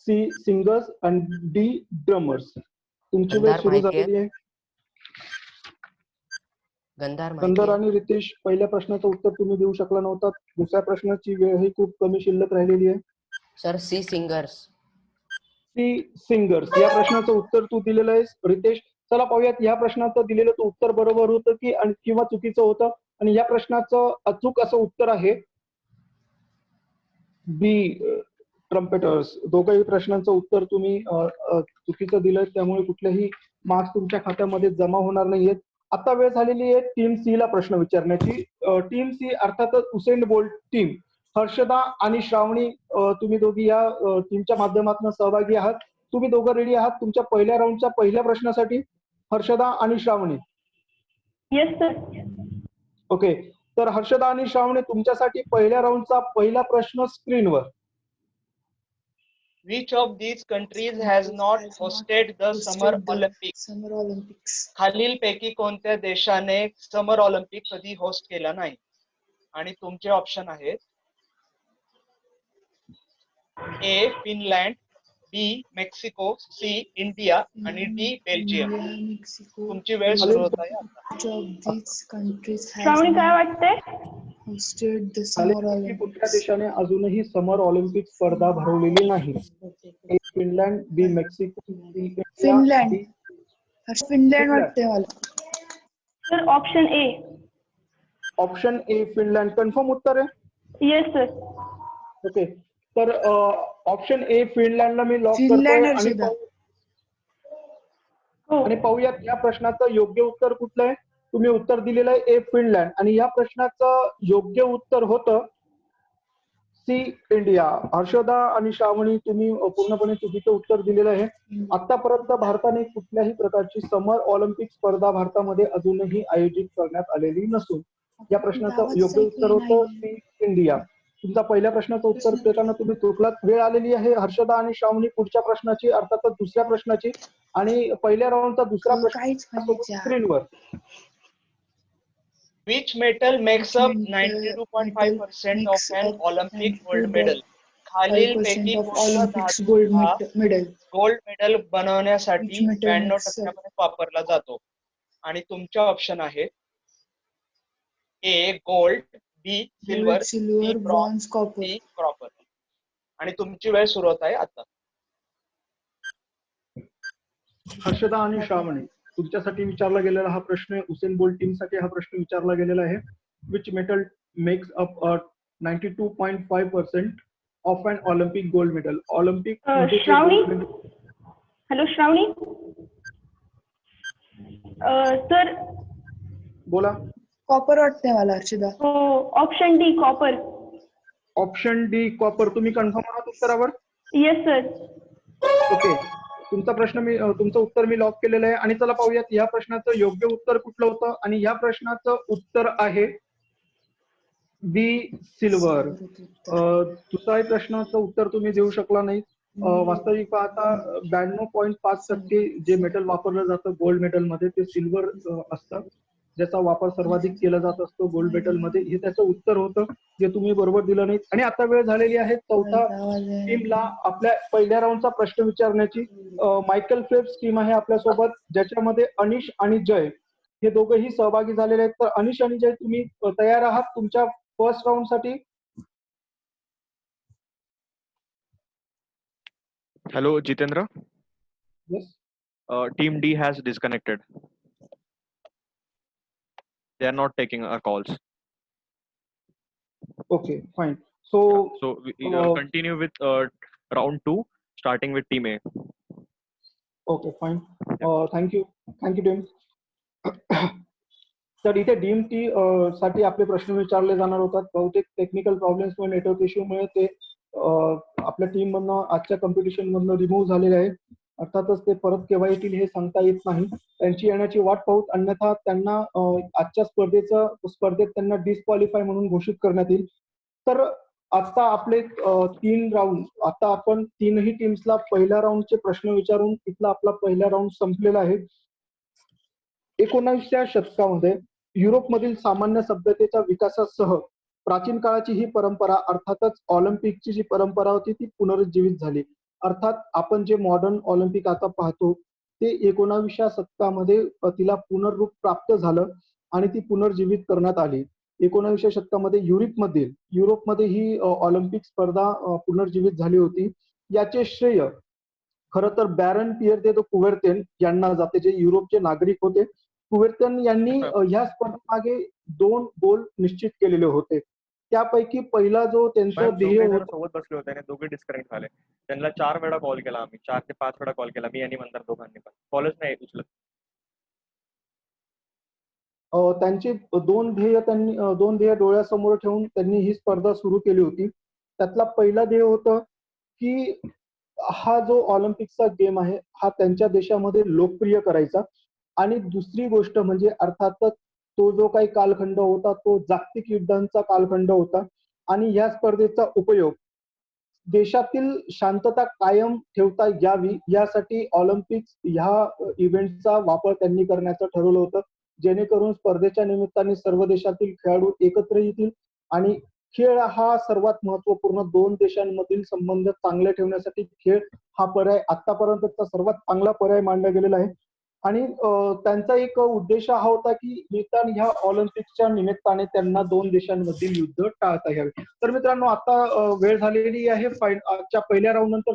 सी सिंगर्स आणि डी ड्रमर्स. तुमची वेळ सुरू झालेली आहे. गंधार आणि रितेश, पहिल्या प्रश्नाचं उत्तर तुम्ही देऊ शकला नव्हता. दुसऱ्या प्रश्नाची वेळ ही खूप कमी शिल्लक राहिलेली आहे. Sir C singers. C singers या प्रश्नाचं उत्तर तू दिलेलं आहेस रितेश. चला पाहूयात या प्रश्नाचं दिलेलं तू उत्तर बरोबर होतं की किंवा चुकीचं होतं. आणि या प्रश्नाचं अचूक असं उत्तर आहे बी ट्रम्पेटर्स. दोघंही प्रश्नांचं उत्तर तुम्ही चुकीचं दिलंय, त्यामुळे कुठलेही मार्क्स तुमच्या खात्यामध्ये जमा होणार नाहीयेत. आता वेळ झालेली आहे टीम सी ला प्रश्न विचारण्याची. टीम सी अर्थातच उसेन बोल्ट टीम. हर्षदा आणि श्रावणी, तुम्ही दोघी या टीमच्या माध्यमातून सहभागी आहात. तुम्ही दोघं रेडी आहात तुमच्या पहिल्या राऊंडच्या पहिल्या प्रश्नासाठी? हर्षदा आणि श्रावणी. Yes sir. ओके, तर हर्षदा आणि श्रावणी तुमच्यासाठी पहिल्या राऊंडचा पहिला प्रश्न स्क्रीनवर. Which of these countries has not hosted the Summer Olympics? खालीलपैकी कोणत्या देशाने समर ऑलिम्पिक कधी होस्ट केला नाही? आणि तुमचे ऑप्शन आहेत ए फिनलँड, बी मेक्सिको, सी इंडिया आणि डी बेल्जियम. तुमची वेळ सुरू होत आहे आता. श्रावणी काय वाटते? कुठल्या देशाने अजूनही समर ऑलिम्पिक स्पर्धा भरवलेली नाही? ए फिनलँड, बी मेक्सिको, सी फिनलँड. फिनलँड वाटते मला. Sir option A. Option A Finland confirm उत्तर आहे? Yes sir. ओके, तर ऑप्शन ए फिनलँडला मी लॉक करतोय. आणि पाहूयात या प्रश्नाचं योग्य उत्तर कुठलं आहे. तुम्ही उत्तर दिलेलं आहे ए फिनलँड, आणि या प्रश्नाचं योग्य उत्तर होतं सी इंडिया. हर्षदा आणि श्रावणी तुम्ही पूर्णपणे चुकीचं उत्तर दिलेलं आहे. आतापर्यंत भारताने कुठल्याही प्रकारची समर ऑलिम्पिक स्पर्धा भारतामध्ये अजूनही आयोजित करण्यात आलेली नसून या प्रश्नाचं योग्य उत्तर होतं सी इंडिया. तुमचा पहिल्या प्रश्नाचं उत्तर देताना तुम्ही चुकलात. वेळ आलेली आहे हर्षदा आणि श्रावणी पुढच्या प्रश्नाची, अर्थातच दुसऱ्या प्रश्नाची. आणि पहिल्या राऊंडचा दुसरा प्रश्न स्क्रीनवर. Which metal makes up 92.5% of an Olympic gold medal? खालीलपैकी कोणता धातू गोल्ड हा मेडल. गोल्ड मेडल बनवण्यासाठी Which metal 92% मध्ये वापरला जातो? आणि तुमचे ऑप्शन आहे A gold, B silver, silver, bronze, copper. D copper. आणि तुमची वेळ सुरू होत आहे आता. हर्षदा आणि श्रावणी तुमच्यासाठी विचारला गेलेला हा प्रश्न, उसेन बोल्ट टीम साठी हा प्रश्न विचारला गेलेला आहे. Which metal makes up 92.5% of an Olympic gold medal? Olympic Shravani? Hello Shravani sir. बोला. कॉपर वाटतंय मला हर्षदा. हो, option D copper. Option D copper. तुम्ही कन्फर्म आहात उत्तरावर? Yes sir. ओके. तुमचं उत्तर मी लॉक केलेलं आहे. आणि चला पाहूयात या प्रश्नाचं योग्य उत्तर कुठलं होतं. आणि या प्रश्नाचं उत्तर आहे बी सिल्वर. दुसऱ्या प्रश्नाचं उत्तर तुम्ही देऊ शकला नाही. वास्तविक पाहता 92.5% जे मेटल वापरलं जातं गोल्ड मेडल मध्ये ते सिल्वर असतं, ज्याचा वापर सर्वाधिक केला जात असतो गोल्ड मेडल मध्ये. हे त्याचं उत्तर होतं जे तुम्ही बरोबर दिलं नाही. आणि आता वेळ झालेली आहे चौथा टीमला आपल्या पहिल्या राऊंडचा प्रश्न विचारण्याची. मायकल फेल्प्स टीम आहे आपल्यासोबत, ज्याच्यामध्ये अनिश आणि जय हे दोघेही सहभागी झालेले आहेत. तर अनिश आणि जय तुम्ही तयार आहात तुमच्या फर्स्ट राऊंड साठी? Hello, Jitendra. Yes. Team D has disconnected. They are not taking our calls. Okay, fine. So we continue with round 2, starting with Team A. Okay, fine. Thank you, team. तर इथे dim T साठी आपले प्रश्न विचारले जाणार होतात. बहुतेक technical प्रॉब्लेम्समुळे, network इश्यूमुळे ते आपल्या टीम मधनं आजच्या कॉम्पिटिशन मधनं रिमूव्ह झालेले आहे. अर्थातच ते परत केव्हा येतील हे सांगता येत नाही. त्यांची येण्याची वाट पाहूत, अन्यथा त्यांना आजच्या स्पर्धेत त्यांना डिस्क्वालिफाय म्हणून घोषित करण्यात येईल. तर आता आपले 3 राऊंड, आता आपण तीनही टीम्सला पहिल्या राऊंडचे प्रश्न विचारून इथला आपला पहिला राऊंड संपलेला आहे. 19व्या शतकामध्ये युरोपमधील सामान्य सभ्यतेच्या विकासासह प्राचीन काळाची ही परंपरा, अर्थातच ऑलिम्पिकची जी परंपरा होती ती पुनरुज्जीवित झाली. अर्थात आपण जे मॉडर्न ऑलिम्पिक आता पाहतो ते 19व्या शतकामध्ये तिला पुनर्रूप प्राप्त झालं आणि ती पुनर्जीवित करण्यात आली. 19व्या शतकामध्ये युरोपमध्ये ही ऑलिम्पिक स्पर्धा पुनर्जीवित झाली होती. याचे श्रेय खरं तर बॅरन पियर दे कुव्हर्तेन यांना जाते, जे युरोपचे नागरिक होते. कुव्हर्तेन यांनी ह्या स्पर्धेमागे 2 गोल निश्चित केलेले होते. त्यापैकी पहिला जो त्यांचा ध्येय होता, सोबत बसले होते आणि दोघे डिस्कनेक्ट झाले. त्यांना 4 वेळा कॉल केला आम्ही, 4 ते 5 वेळा कॉल केला मी आणि मंदार दोघांनी, पण कॉलच नाही उचलत. त्यांची 2 ध्येय डोळ्यासमोर ठेवून त्यांनी ही स्पर्धा सुरू केली होती. त्यातला पहिला ध्येय होतं की हा जो ऑलिम्पिकचा गेम आहे हा त्यांच्या देशामध्ये लोकप्रिय करायचा. आणि दुसरी गोष्ट म्हणजे अर्थातच तो जो काही कालखंड होता तो जागतिक युद्धांचा कालखंड होता. आणि या स्पर्धेचा उपयोग देशातील शांतता कायम ठेवता यावी यासाठी ऑलिम्पिक्स ह्या इव्हेंटचा वापर त्यांनी करण्याचं ठरवलं होतं, जेणेकरून स्पर्धेच्या निमित्ताने सर्व देशातील खेळाडू एकत्र येतील. आणि खेळ हा सर्वात महत्वपूर्ण, 2 देशांमधील संबंध चांगले ठेवण्यासाठी खेळ हा पर्याय आतापर्यंतचा सर्वात चांगला पर्याय मानला गेलेला आहे. आणि त्यांचा एक उद्देश हा होता की निदान ह्या ऑलिम्पिकच्या निमित्ताने त्यांना 2 देशांमधील युद्ध टाळता यावे. तर मित्रांनो, आता वेळ झालेली आहे आजच्या पहिल्या राऊंड नंतर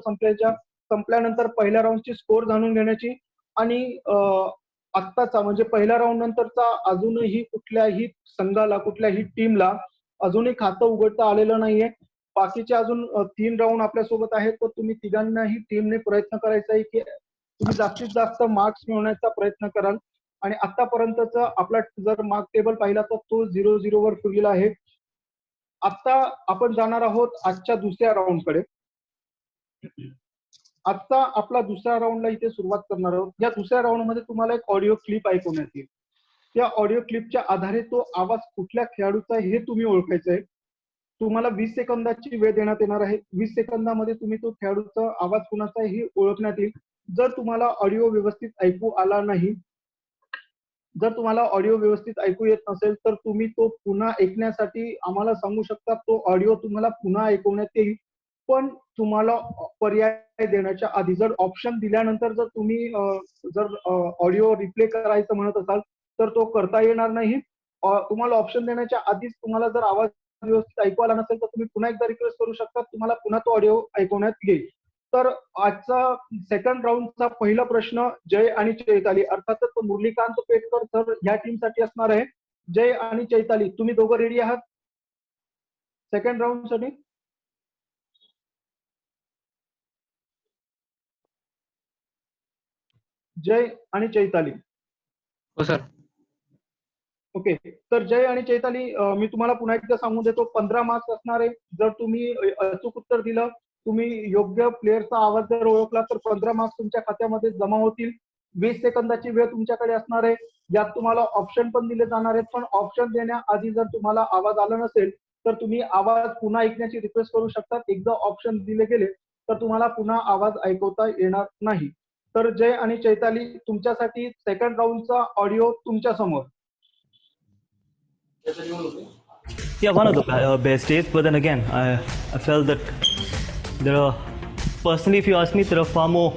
संपल्यानंतर पहिल्या राऊंडची स्कोर जाणून घेण्याची. आणि आत्ताचा म्हणजे पहिल्या राऊंड नंतरचा अजूनही कुठल्याही संघाला, कुठल्याही टीमला अजूनही खातं उघडता आलेलं नाहीये. बाकीचे अजून 3 राऊंड आपल्यासोबत आहेत. तर तुम्ही तिघांनाही टीमने प्रयत्न करायचा आहे की तुम्ही जास्तीत जास्त मार्क्स मिळवण्याचा प्रयत्न कराल. आणि आतापर्यंतचा आपला जर मार्क टेबल पाहिला तर तो 0-0 वर फिरलेला आहे. आता आपण जाणार आहोत आजच्या दुसऱ्या राऊंडकडे. आता आपला दुसऱ्या राऊंडला इथे सुरुवात करणार आहोत. या दुसऱ्या राऊंडमध्ये तुम्हाला एक ऑडिओ क्लिप ऐकवण्यात येईल. त्या ऑडिओ क्लिपच्या आधारे तो आवाज कुठल्या खेळाडूचा आहे हे तुम्ही ओळखायचं आहे. तुम्हाला 20 सेकंदाची वेळ देण्यात येणार आहे. 20 सेकंदामध्ये तुम्ही तो खेळाडूचा आवाज कुणाचा आहे हे ओळखण्यात येईल. जर तुम्हाला ऑडिओ व्यवस्थित ऐकू आला नाही, जर तुम्हाला ऑडिओ व्यवस्थित ऐकू येत नसेल तर तुम्ही तो पुन्हा ऐकण्यासाठी आम्हाला सांगू शकता. तो ऑडिओ तुम्हाला पुन्हा ऐकवण्यात येईल. पण तुम्हाला पर्याय देण्याच्या आधी जर ऑप्शन दिल्यानंतर जर तुम्ही जर ऑडिओ रिप्ले करायचं म्हणत असाल तर तो करता येणार नाही. तुम्हाला ऑप्शन देण्याच्या आधीच तुम्हाला जर आवाज व्यवस्थित ऐकू आला नसेल तर तुम्ही पुन्हा एकदा रिक्वेस्ट करू शकता. तुम्हाला पुन्हा तो ऑडिओ ऐकवण्यात येईल. तर आजचा सेकंड राऊंडचा पहिला प्रश्न जय आणि चैताली अर्थातच मुरलीकांत पेटकर सर या टीमसाठी असणार आहे. जय आणि चैताली तुम्ही दोघं रेडी आहात सेकंड राऊंड साठी? जय आणि चैताली. हो सर. ओके, तर जय आणि चैताली मी तुम्हाला पुन्हा एकदा सांगून देतो 15 मार्क्स असणार आहे. जर तुम्ही अचूक उत्तर दिलं, तुम्ही योग्य प्लेअरचा आवाज जर ओळखला तर 15 मार्क्स तुमच्या खात्यामध्ये जमा होतील. 20 सेकंदाची वेळ तुमच्याकडे असणार आहे. यात तुम्हाला ऑप्शन पण दिले जाणार आहेत. पण ऑप्शन देण्याआधी जर तुम्हाला आवाज आला नसेल तर तुम्ही आवाज पुन्हा ऐकण्याची रिक्वेस्ट करू शकता. एकदा ऑप्शन दिले गेले तर तुम्हाला पुन्हा आवाज ऐकवता येणार नाही. तर जय आणि चैताली तुमच्यासाठी सेकंड राऊंडचा ऑडिओ तुमच्या समोर. Yeah, one of the best days, but then again, I felt that there are, personally, if you ask me, there are far more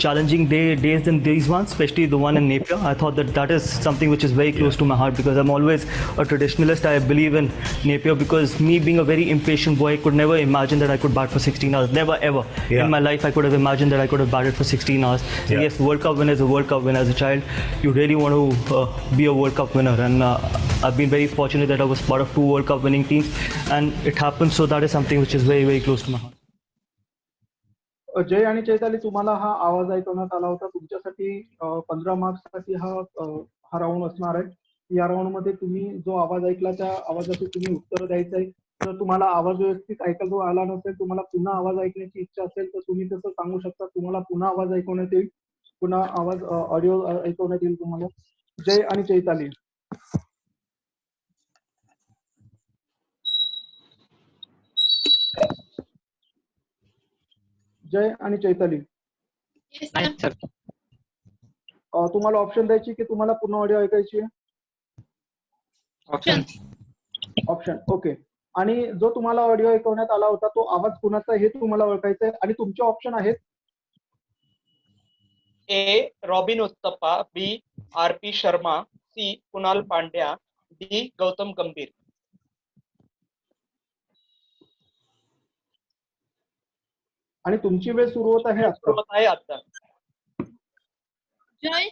challenging days than these ones, especially the one in Napier. I thought that is something which is very close to my heart because I'm always a traditionalist. I believe in Napier because me being a very impatient boy, I could never imagine that I could bat for 16 hours. Never ever in my life I could have imagined that I could have batted for 16 hours. So yes, World Cup winner is a World Cup winner. As a child, you really want to be a World Cup winner, and I've been very fortunate that I was part of 2 World Cup winning teams, and it happened. So that is something which is very, very close to my heart. जय आणि चैताली तुम्हाला हा आवाज ऐकवण्यात आला होता. तुमच्यासाठी 15 marks साठी हा round असणार आहे. या राऊंड मध्ये तुम्ही जो आवाज ऐकला त्या आवाजाचे तुम्ही उत्तर द्यायचं आहे. जर तुम्हाला आवाज व्यवस्थित ऐकायला आला नसेल, तुम्हाला पुन्हा आवाज ऐकण्याची इच्छा असेल तर तुम्ही तसं सांगू शकता. तुम्हाला पुन्हा आवाज ऐकवण्यात येईल. पुन्हा आवाज ऑडिओ ऐकवण्यात येईल तुम्हाला. जय आणि चैताली. जय आणि चैताली तुम्हाला ऑप्शन द्यायची की तुम्हाला पूर्ण ऑडिओ ऐकायची आहे? ऑप्शन. ओके. आणि जो तुम्हाला ऑडिओ ऐकवण्यात आला होता तो आवाज कुणाचा हे तुम्हाला ओळखायचं आहे. आणि तुमचे ऑप्शन आहेत A Robin Uthappa, B R P. Sharma, C Kunal Pandya, D Gautam Gambhir. आणि तुमची वेळ सुरू होत आहे आता. जय.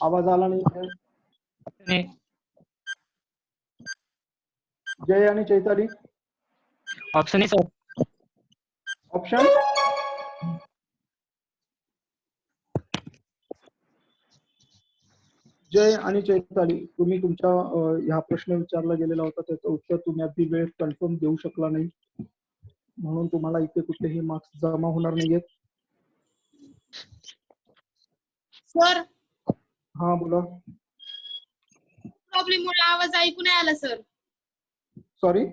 आवाज आला नाही. जय आणि चैताली ऑप्शन आहे सर. ऑप्शन जय आणि चैताली तुम्ही तुमच्या ह्या प्रश्न विचारला गेलेला होता त्याचं उत्तर तुम्ही अगदी वेळ कन्फर्म देऊ शकला नाही म्हणून तुम्हाला इथे कुठलेही मार्क्स जमा होणार नाहीयेत. सर. हा बोला. प्रॉब्लेम मुळे आवाज ऐकू नाही आला सर. सॉरी.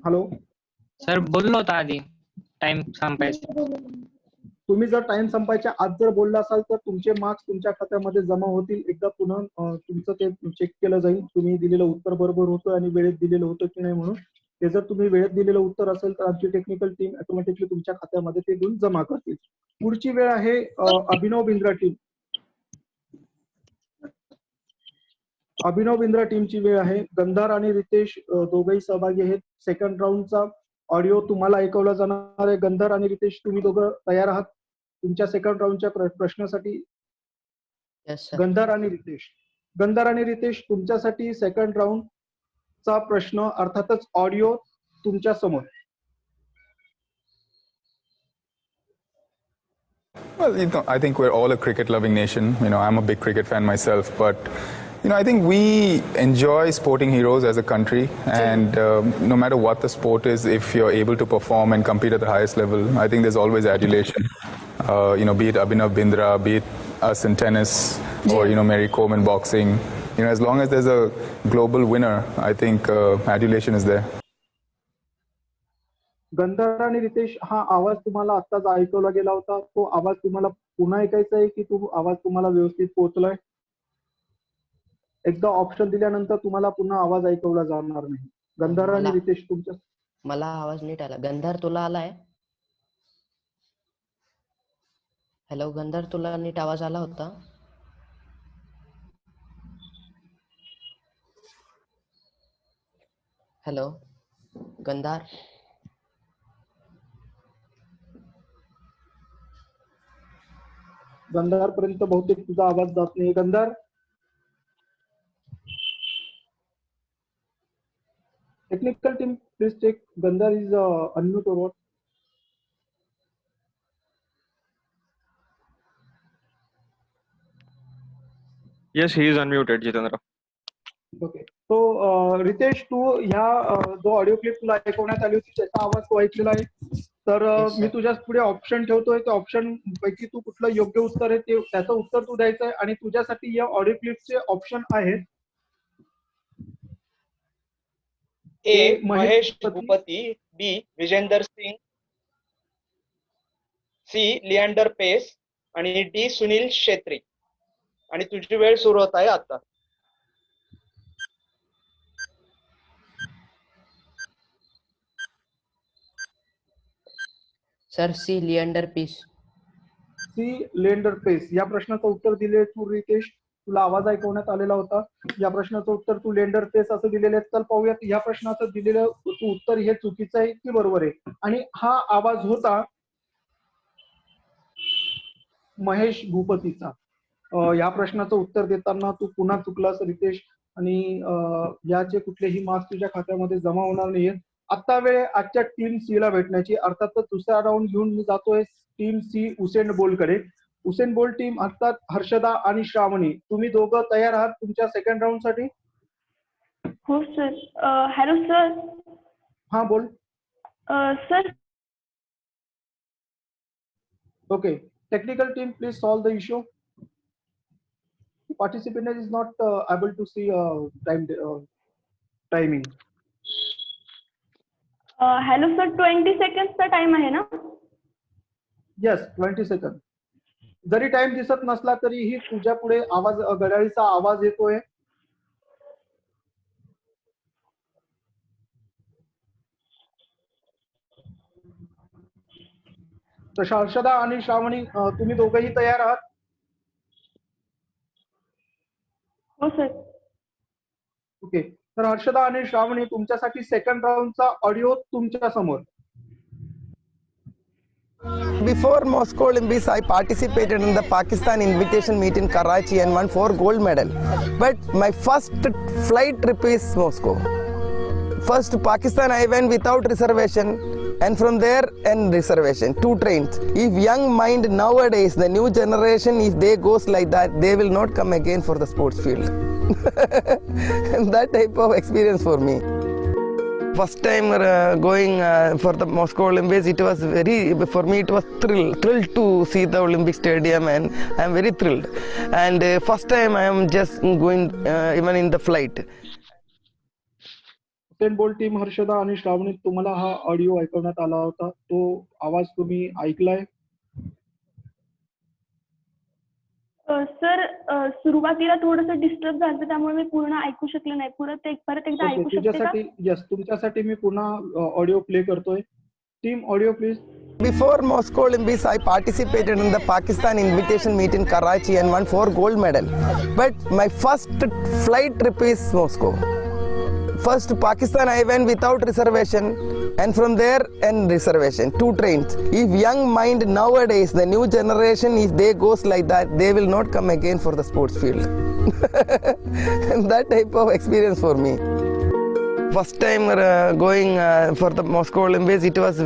हॅलो सर बोललो होता आधी टाइम संपायचा. तुम्ही जर टाइम संपायच्या आत जर बोलला असाल तर तुमचे मार्क्स तुमच्या खात्यामध्ये जमा होतील. एकदा पुन्हा तुमचं ते चेक केलं जाईल तुम्ही दिलेलं उत्तर बरोबर होतं आणि वेळेत दिलेलं होतं की नाही म्हणून. ते जर तुम्ही वेळेत दिलेलं उत्तर असेल तर आमची टेक्निकल टीम ऑटोमॅटिकली तुमच्या खात्यामध्ये ते देऊन जमा करतील. पुढची वेळ आहे अभिनव बिंद्रा टीम. अभिनव बिंद्रा टीमची वेळ आहे. गंधार आणि रितेश दोघेही सहभागी आहेत. सेकंड राऊंडचा ऑडिओ तुम्हाला ऐकवला जाणार आहे. गंधार आणि रितेश तुम्ही दोघं तयार आहात तुमच्या सेकंड राऊंडच्या प्रश्नासाठी? गंधार आणि रितेश तुमच्यासाठी सेकंड राऊंडचा प्रश्न अर्थातच ऑडिओ तुमच्या समोर. Well, I think we're all a cricket-loving nation. I'm a big cricket fan myself, but I think we enjoy sporting heroes as a country, and no matter what the sport is, if you're able to perform and compete at the highest level, I think there's always adulation. Be it Abhinav Bindra, be it us in tennis, or Mary Kom in boxing. As long as there's a global winner, I think adulation is there. गंधर्व आणि रितेश, हा आवाज तुम्हाला आत्ताच ऐकवला गेला होता, तो आवाज तुम्हाला पुन्हा ऐकायचा आहे की तो आवाज तुम्हाला व्यवस्थित पोहोचलाय? एकदा ऑप्शन दिल्यानंतर तुम्हाला पुन्हा आवाज ऐकवला जाणार नाही. गंधर्व आणि रितेश, तुमच्या मला आवाज नीट आला. गंधर तुला आलाय? हॅलो गंधर, तुला नीट आवाज आला होता? हॅलो गंधार, गंधार पर्यंत बहुतेक तुझा आवाज जात नाही. गंधार, टेक्निकल टीम प्लीज चेक गंधार is unmute or what? Yes, he is unmuted, Jitendra. Okay. तो रितेश, तू ह्या जो ऑडिओ क्लिप तुला ऐकवण्यात आली होती त्याचा आवाज तू ऐकलेला आहे. तर मी तुझ्या पुढे ऑप्शन ठेवतोय. त्या ऑप्शन पैकी तू कुठलं योग्य उत्तर आहे ते त्याचं उत्तर तू द्यायचं आहे. आणि तुझ्यासाठी या ऑडिओ क्लिपचे ऑप्शन आहेत: ए महेश भूपती, बी विजेंदर सिंग, सी लिएंडर पेस आणि डी सुनील शेत्री. आणि तुझी वेळ सुरू होत आहे आता. Sir C Leander Paes. C Leander Paes या प्रश्नाचं उत्तर दिले तू रितेश. तुला आवाज ऐकवण्यात आलेला होता. या प्रश्नाचं उत्तर तू लिएंडर पेस असं दिलेलं आहे. चल पाहूयात या प्रश्नाचं दिलेलं तू उत्तर हे चुकीचं आहे की बरोबर आहे. आणि हा आवाज होता महेश भूपतीचा. या प्रश्नाचं उत्तर देताना तू पुन्हा चुकलास रितेश, आणि याचे कुठलेही मार्क्स तुझ्या खात्यामध्ये जमा होणार नाहीये. आता वेळ आजच्या टीम सी ला भेटण्याची. अर्थातच दुसरा राऊंड घेऊन मी जातोय टीम सी उसेन बोल कडे. उसेन बोल टीम अर्थात हर्षदा आणि श्रावणी, तुम्ही दोघं तयार आहात तुमच्या सेकंड राऊंड साठी? हो सर. Hello sir. हा बोल. Sir. Okay. Technical team please solve the issue. Participant is not able to see timing. Hello sir, 20 सेकंडचा टाइम आहे ना? Yes, 20 second. जरी टाइम दिसत नसला तरीही तुझ्या पुढे आवाज, घड्याळीचा आवाज येतोय. तशा हर्षदा आणि श्रावणी, तुम्ही दोघंही तयार आहात? हो सर. ओके. तर हर्षदा आणि श्रावणी, तुमच्यासाठी सेकंड राऊंडचा ऑडिओ तुमच्या समोर. Before Moscow Olympics, I participated in the Pakistan invitation meet in Karachi and won 4 gold medal. But my first flight trip is Moscow. First to Pakistan I went without reservation, and from there and reservation, 2 trains. If young mind nowadays, the new generation, if they goes like that, they will not come again for the sports field. That type of experience for me. First time going for the Moscow Olympics, it was for me it was thrilled to see the Olympic Stadium, and I am very thrilled. And first time I am just going even in the flight. Usain Bolt team Harshada आणि श्रावणी, तुम्हाला हा audio ऐकवण्यात आला होता. तो आवाज तुम्ही ऐकलाय? Sir, सुरुवातीला थोडंसं डिस्टर्ब झालं, त्यामुळे मी पूर्ण ऐकू शकले नाही. परत एकदा ऐकू शकते का? तुझ्यासाठी, यस, तुमच्यासाठी मी पुन्हा ऑडिओ प्ले करतोय. Team audio please. Before Moscow Olympics, I participated in the Pakistan invitation meet in Karachi and won 4 gold medal. But my first flight trip is Moscow. First to Pakistan I went without reservation, and from there and reservation, 2 trains. If young mind nowadays, the new generation, if they goes like that, they will not come again for the sports field. That type of experience for me. First time going for the Moscow Olympics, it was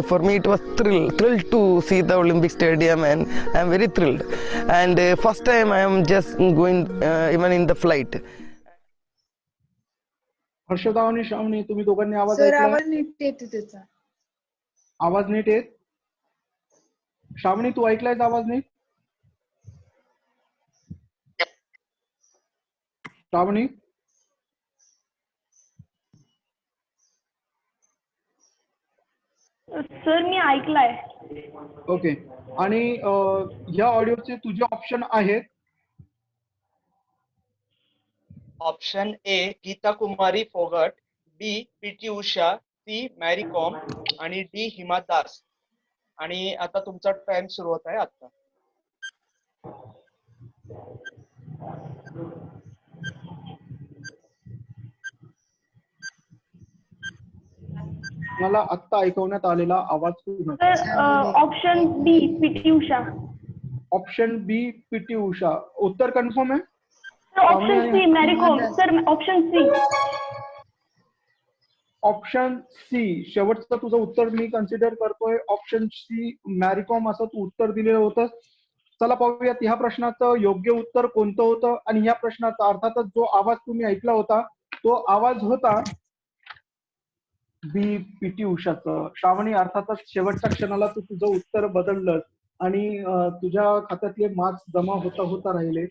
for me it was thrilled to see the Olympic Stadium, and I am very thrilled. And first time I am just going even in the flight. Harshada आणि श्रावणी, तुम्ही दोघांनी आवाज sir ऐकला? आवाज नीट येते त्याचा. आवाज नीट येत? श्रावणी, तू ऐकलायस आवाज नीट? श्रावणी, सर मी ऐकलाय. ओके. आणि या ऑडिओचे तुझे ऑप्शन आहेत. Option A Geeta Kumari Phogat, B PT Usha, C Mary Kom आणि डी हिमा दास. आणि आता तुमचा टाइम सुरू होत आहे आता. मला आत्ता ऐकवण्यात आलेला आवाज sir option B PT Usha. Option B PT Usha. उत्तर कन्फर्म आहे? Option C Mary Kom. Sir option C. Option C शेवटचं तुझं उत्तर मी कन्सिडर करतोय. ऑप्शन सी मॅरी कॉम असं तू उत्तर दिलेलं होतं. चला पाहूयात ह्या प्रश्नाचं योग्य उत्तर कोणतं होतं. आणि ह्या प्रश्नाचा अर्थातच जो आवाज तुम्ही ऐकला होता तो आवाज होता बी पीटी उषाचं. श्रावणी, अर्थातच शेवटच्या क्षणाला तू तुझं उत्तर बदललं आणि तुझ्या खात्यातले मार्क्स जमा होता राहिले.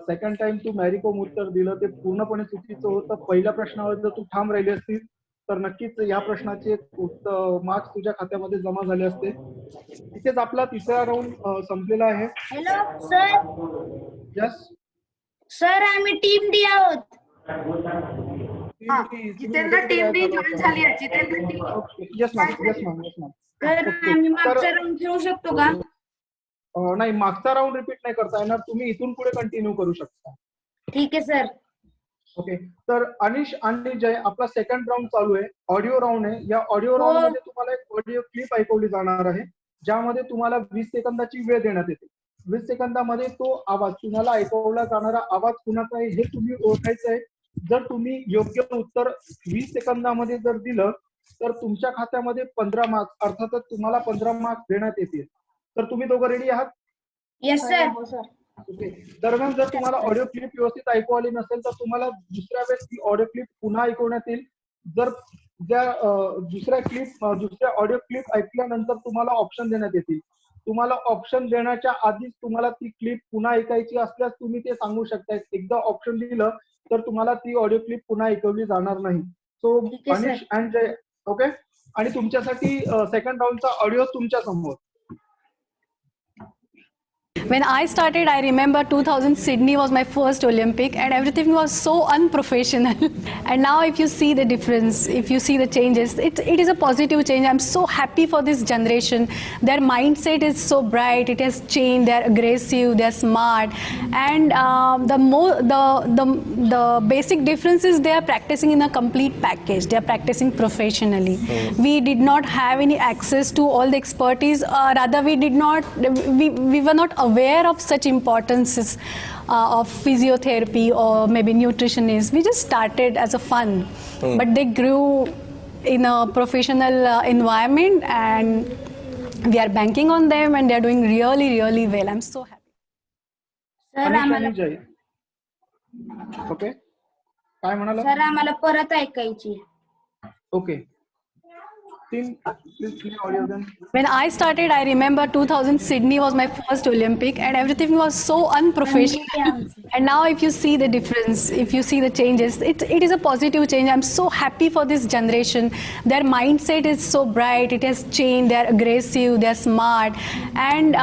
सेकंड टाइम तू मॅरी कॉम उत्तर दिलं ते पूर्णपणे चुकीचं होतं. पहिल्या प्रश्नावर जर तू ठाम राहिली असतील तर नक्कीच या प्रश्नाचे मार्क्स तुझ्या खात्यामध्ये जमा झाले असते. इथेच आपला तिसरा राऊंड संपलेला आहे. Hello sir. यस सर आम्ही टीम डी आहोत. जितेंद्र टीम डी जॉईन झाली आहे. Jitendra team. Yes ma'am, yes ma'am, yes ma'am. तर आम्ही मागचा राऊंड खेळू शकतो का? नाही, मागचा राऊंड रिपीट नाही करता येणार. तुम्ही इथून पुढे कंटिन्यू करू शकता. ठीक आहे सर. ओके. तर अनिश आणि जय, आपला सेकंड राऊंड चालू आहे. ऑडिओ राऊंड आहे. या ऑडिओ राऊंड मध्ये तुम्हाला एक ऑडिओ क्लिप ऐकवली जाणार आहे ज्यामध्ये तुम्हाला 20 सेकंदाची वेळ देण्यात येते. 20 सेकंदामध्ये तो आवाज, तुम्हाला ऐकवला जाणारा आवाज कुणाचा आहे हे तुम्ही ओळखायचं आहे. जर तुम्ही योग्य उत्तर 20 सेकंदामध्ये जर दिलं तर तुमच्या खात्यामध्ये 15 मार्क्स, अर्थातच तुम्हाला 15 मार्क्स देण्यात येतील. तर तुम्ही दोघं रेडी आहात? Yes sir. ओके. दरम्यान जर तुम्हाला ऑडिओ क्लिप व्यवस्थित ऐकू आली नसेल तर तुम्हाला दुसऱ्या वेळेस ती ऑडिओ क्लिप पुन्हा ऐकवण्यात येईल. जर दुसऱ्या ऑडिओ क्लिप ऐकल्यानंतर तुम्हाला ऑप्शन देण्यात येतील. तुम्हाला ऑप्शन देण्याच्या आधीच तुम्हाला ती क्लिप पुन्हा ऐकायची असल्यास तुम्ही ते सांगू शकता. एकदा ऑप्शन दिलं तर तुम्हाला ती ऑडिओ क्लिप पुन्हा ऐकवली जाणार नाही. So Anish and Jay, okay. आणि तुमच्यासाठी सेकंड राऊंडचा ऑडिओ तुमच्या समोर. When I started, I remember 2000 Sydney was my first Olympic and everything was so unprofessional. And now if you see the difference, if you see the changes, it is a positive change. I'm so happy for this generation. Their mindset is so bright. It has changed. They're aggressive. They're smart. And the basic difference is they are practicing in a complete package. They are practicing professionally. We did not have any access to all the expertise. Rather, we were not aware of such importances of physiotherapy or maybe nutritionists. We just started as a fun, but they grew in a professional environment and we are banking on them and they are doing really, really well. I'm so happy. Okay. काय म्हणाला? Sir आम्हाला परत ऐकायची. Okay. When I started, I remember 2000 Sydney was my first Olympic and everything was so unprofessional. And now if you see the difference, if you see the changes, it is a positive change. I'm so happy for this generation. Their mindset is so bright. It has changed. They're aggressive. They're smart. And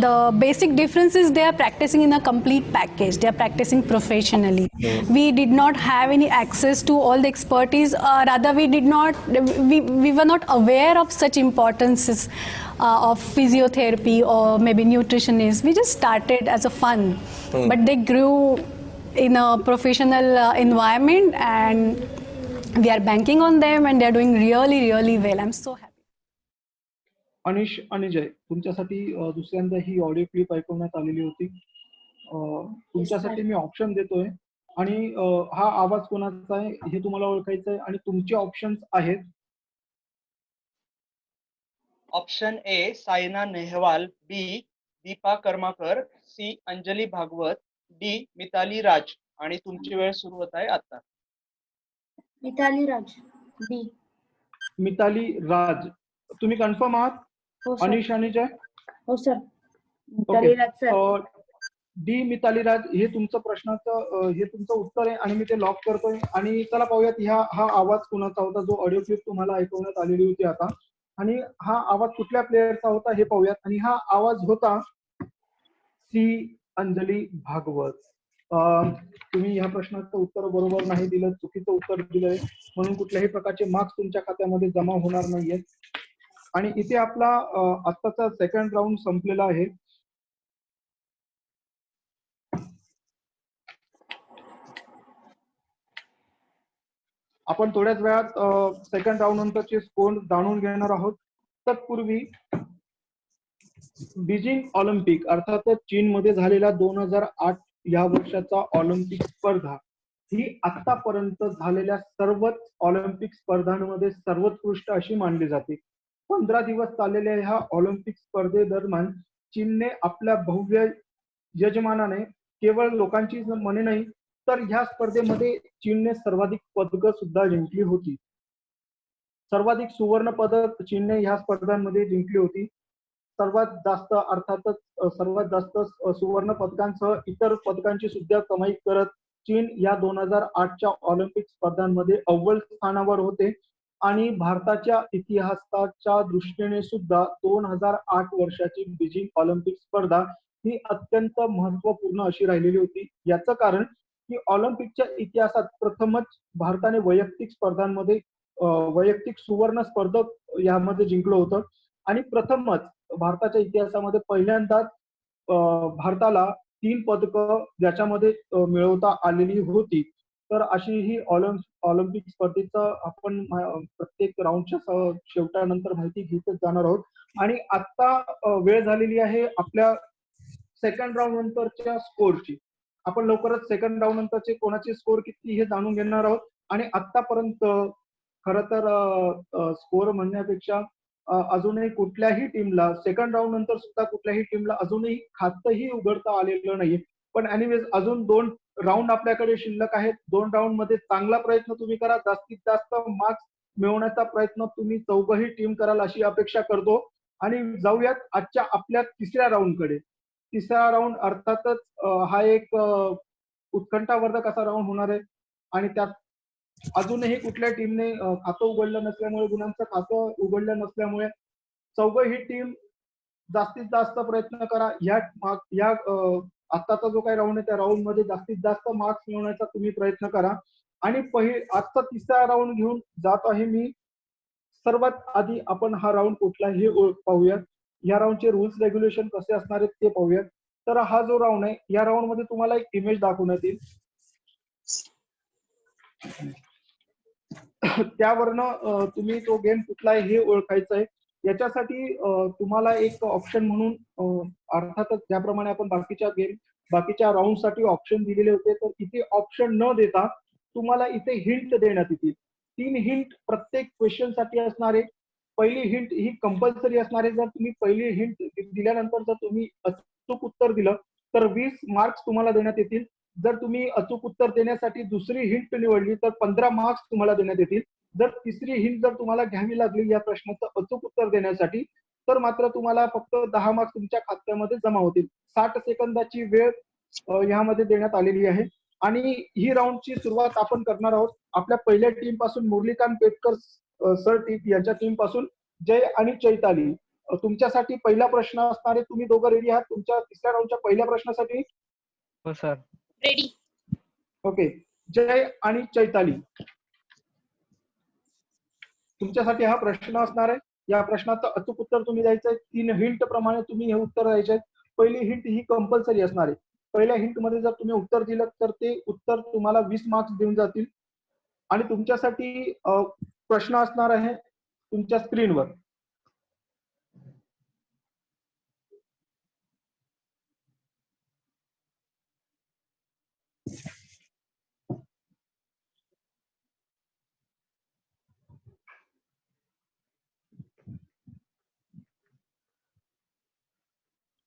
the basic difference is they are practicing in a complete package. They are practicing professionally. We did not have any access to all the expertise. Rather, we were not aware of such importances of physiotherapy or maybe nutritionists. We just started as a fun, but they grew in a professional environment and we are banking on them and they are doing really, really well. I'm so happy. अनिश आणि जय, तुमच्यासाठी दुसऱ्यांदा ही audio clip ऐकवण्यात आलेली होती. तुमच्यासाठी मी option देतोय. आणि हा आवाज कोणाचा आहे हे तुम्हाला ओळखायचं आहे आणि तुमचे ऑप्शन्स आहेत. Option A Saina Nehwal, B Deepa Karmakar, C Anjali Bhagwat, D Mithali Raj. आणि तुमची वेळ सुरू होत आहे आता. मिताली राज, बी. मिताली राज, तुम्ही कन्फर्म आहात? हो सर. अनिश आणि जय? हो सर. मिताली राज सर. डी मिताली राज हे तुमचं प्रश्नाचं हे तुमचं उत्तर आहे आणि मी ते लॉक करतोय. आणि चला पाहूयात हा आवाज कुणाचा होता जो ऑडिओ क्लिप तुम्हाला ऐकवण्यात आलेली होती आता. आणि हा आवाज कुठल्या प्लेयरचा होता हे पाहूयात. आणि हा आवाज होता सी अंजली भागवत. तुम्ही ह्या प्रश्नाचं उत्तर बरोबर नाही दिलं, चुकीचं उत्तर दिलंय, म्हणून कुठल्याही प्रकारचे मार्क्स तुमच्या खात्यामध्ये जमा होणार नाहीयेत. आणि इथे आपला आत्ताचा सेकंड राऊंड संपलेला आहे. आपण थोड्याच वेळात सेकंड राऊंड नंतरचे स्कोर जाणून घेणार आहोत. तत्पूर्वी बीजिंग ऑलिम्पिक अर्थातच चीनमध्ये झालेला 2008 या वर्षाचा ऑलिम्पिक स्पर्धा ही आतापर्यंत झालेल्या सर्वच ऑलिम्पिक स्पर्धांमध्ये सर्वोत्कृष्ट अशी मानली जाते. 15 दिवस चाललेल्या ह्या ऑलिम्पिक स्पर्धेदरम्यान चीनने आपल्या भव्य यजमानाने केवळ लोकांची मने नाही तर ह्या स्पर्धेमध्ये चीनने सर्वाधिक पदकं सुद्धा जिंकली होती. सर्वाधिक सुवर्ण पदक चीनने ह्या स्पर्धांमध्ये जिंकली होती. सर्वात जास्त अर्थातच सर्वात जास्त सुवर्ण पदकांसह इतर पदकांची सुद्धा कमाई करत चीन या 2008च्या ऑलिम्पिक स्पर्धांमध्ये अव्वल स्थानावर होते. आणि भारताच्या इतिहासाच्या दृष्टीने सुद्धा 2008 वर्षाची बीजिंग ऑलिम्पिक स्पर्धा ही अत्यंत महत्वपूर्ण अशी राहिलेली होती. याचं कारण की ऑलिम्पिकच्या इतिहासात प्रथमच भारताने वैयक्तिक स्पर्धांमध्ये वैयक्तिक सुवर्ण स्पर्धक यामध्ये जिंकलं होतं. आणि प्रथमच भारताच्या इतिहासामध्ये पहिल्यांदाच भारताला 3 पदकं ज्याच्यामध्ये मिळवता आलेली होती. तर अशी ही ऑलिम्पिक स्पर्धेचं आपण प्रत्येक राऊंडच्या शेवटानंतर माहिती घेतच जाणार आहोत. आणि आता वेळ झालेली आहे आपल्या सेकंड राऊंड नंतरच्या स्कोरची. आपण लवकरच सेकंड राऊंड नंतरचे कोणाचे स्कोर किती हे जाणून घेणार आहोत. आणि आतापर्यंत खरं तर स्कोर म्हणण्यापेक्षा अजूनही कुठल्याही टीमला सेकंड राऊंड नंतर सुद्धा कुठल्याही टीमला अजूनही खातंही उघडता आलेलं नाही. पण एनिवेज अजून 2 राऊंड आपल्याकडे शिल्लक आहेत. 2 राऊंड मध्ये चांगला प्रयत्न तुम्ही करा. जास्तीत जास्त मार्क्स मिळवण्याचा प्रयत्न तुम्ही चौघही टीम कराल अशी अपेक्षा करतो. आणि जाऊयात आजच्या आपल्या तिसऱ्या राऊंडकडे. तिसरा राऊंड अर्थातच हा एक उत्कंठावर्धक असा राऊंड होणार आहे. आणि त्यात अजूनही कुठल्या टीमने खातं उघडलं नसल्यामुळे गुणांचं खातं उघडलं नसल्यामुळे चौघही टीम जास्तीत जास्त प्रयत्न करा. या आताचा जो काही राऊंड आहे त्या राऊंड मध्ये जास्तीत जास्त मार्क्स मिळवण्याचा तुम्ही प्रयत्न करा. आणि आजचा तिसरा राऊंड घेऊन जात आहे मी. सर्वात आधी आपण हा राऊंड कुठलाही पाहूयात. या राऊंडचे रूल्स रेग्युलेशन कसे असणार आहेत ते पाहूयात. तर हा जो राऊंड आहे या राऊंड मध्ये तुम्हाला एक इमेज दाखवण्यात येईल. त्यावरनं तुम्ही तो गेम कुठला आहे हे ओळखायचं आहे. याच्यासाठी तुम्हाला एक ऑप्शन म्हणून अर्थातच ज्याप्रमाणे आपण बाकीच्या राऊंड साठी ऑप्शन दिलेले होते तर इथे ऑप्शन न देता तुम्हाला इथे हिंट देण्यात येतील. 3 हिंट प्रत्येक क्वेश्चन साठी असणार आहे. पहिली हिंट ही कंपल्सरी असणार आहे. जर तुम्ही पहिली हिंट दिल्यानंतर जर तुम्ही अचूक उत्तर दिलं तर 20 मार्क्स तुम्हाला देण्यात येतील. जर तुम्ही अचूक उत्तर देण्यासाठी दुसरी हिंट निवडली तर 15 मार्क्स तुम्हाला देण्यात येतील. जर तिसरी हिंट जर तुम्हाला घ्यावी लागली या प्रश्नाचं अचूक उत्तर देण्यासाठी तर मात्र तुम्हाला फक्त 10 मार्क्स तुमच्या खात्यामध्ये जमा होतील. 60 सेकंदाची वेळ यामध्ये देण्यात आलेली आहे. आणि ही राऊंडची सुरुवात आपण करणार आहोत आपल्या पहिल्या टीम पासून. मुरलीकांत पेटकर सर टीम यांच्या टीम पासून जय आणि चैताली. तुमच्यासाठी पहिला प्रश्न असणार आहे. तुम्ही दोघं रेडी आहात तुमच्या तिसऱ्या राऊंडच्या पहिल्या प्रश्नासाठी? हो सर. रेडी. ओके. जय आणि चैताली तुमच्यासाठी हा प्रश्न असणार आहे. या प्रश्नाचं अचूक उत्तर तुम्ही द्यायचंय. 3 हिंट प्रमाणे तुम्ही हे उत्तर द्यायचे आहेत. पहिली हिंट ही कंपल्सरी असणार आहे. पहिल्या हिंट मध्ये जर तुम्ही उत्तर दिलं तर ते उत्तर तुम्हाला 20 मार्क्स देऊन जातील. आणि तुमच्यासाठी प्रश्न असणार आहे तुमच्या स्क्रीनवर.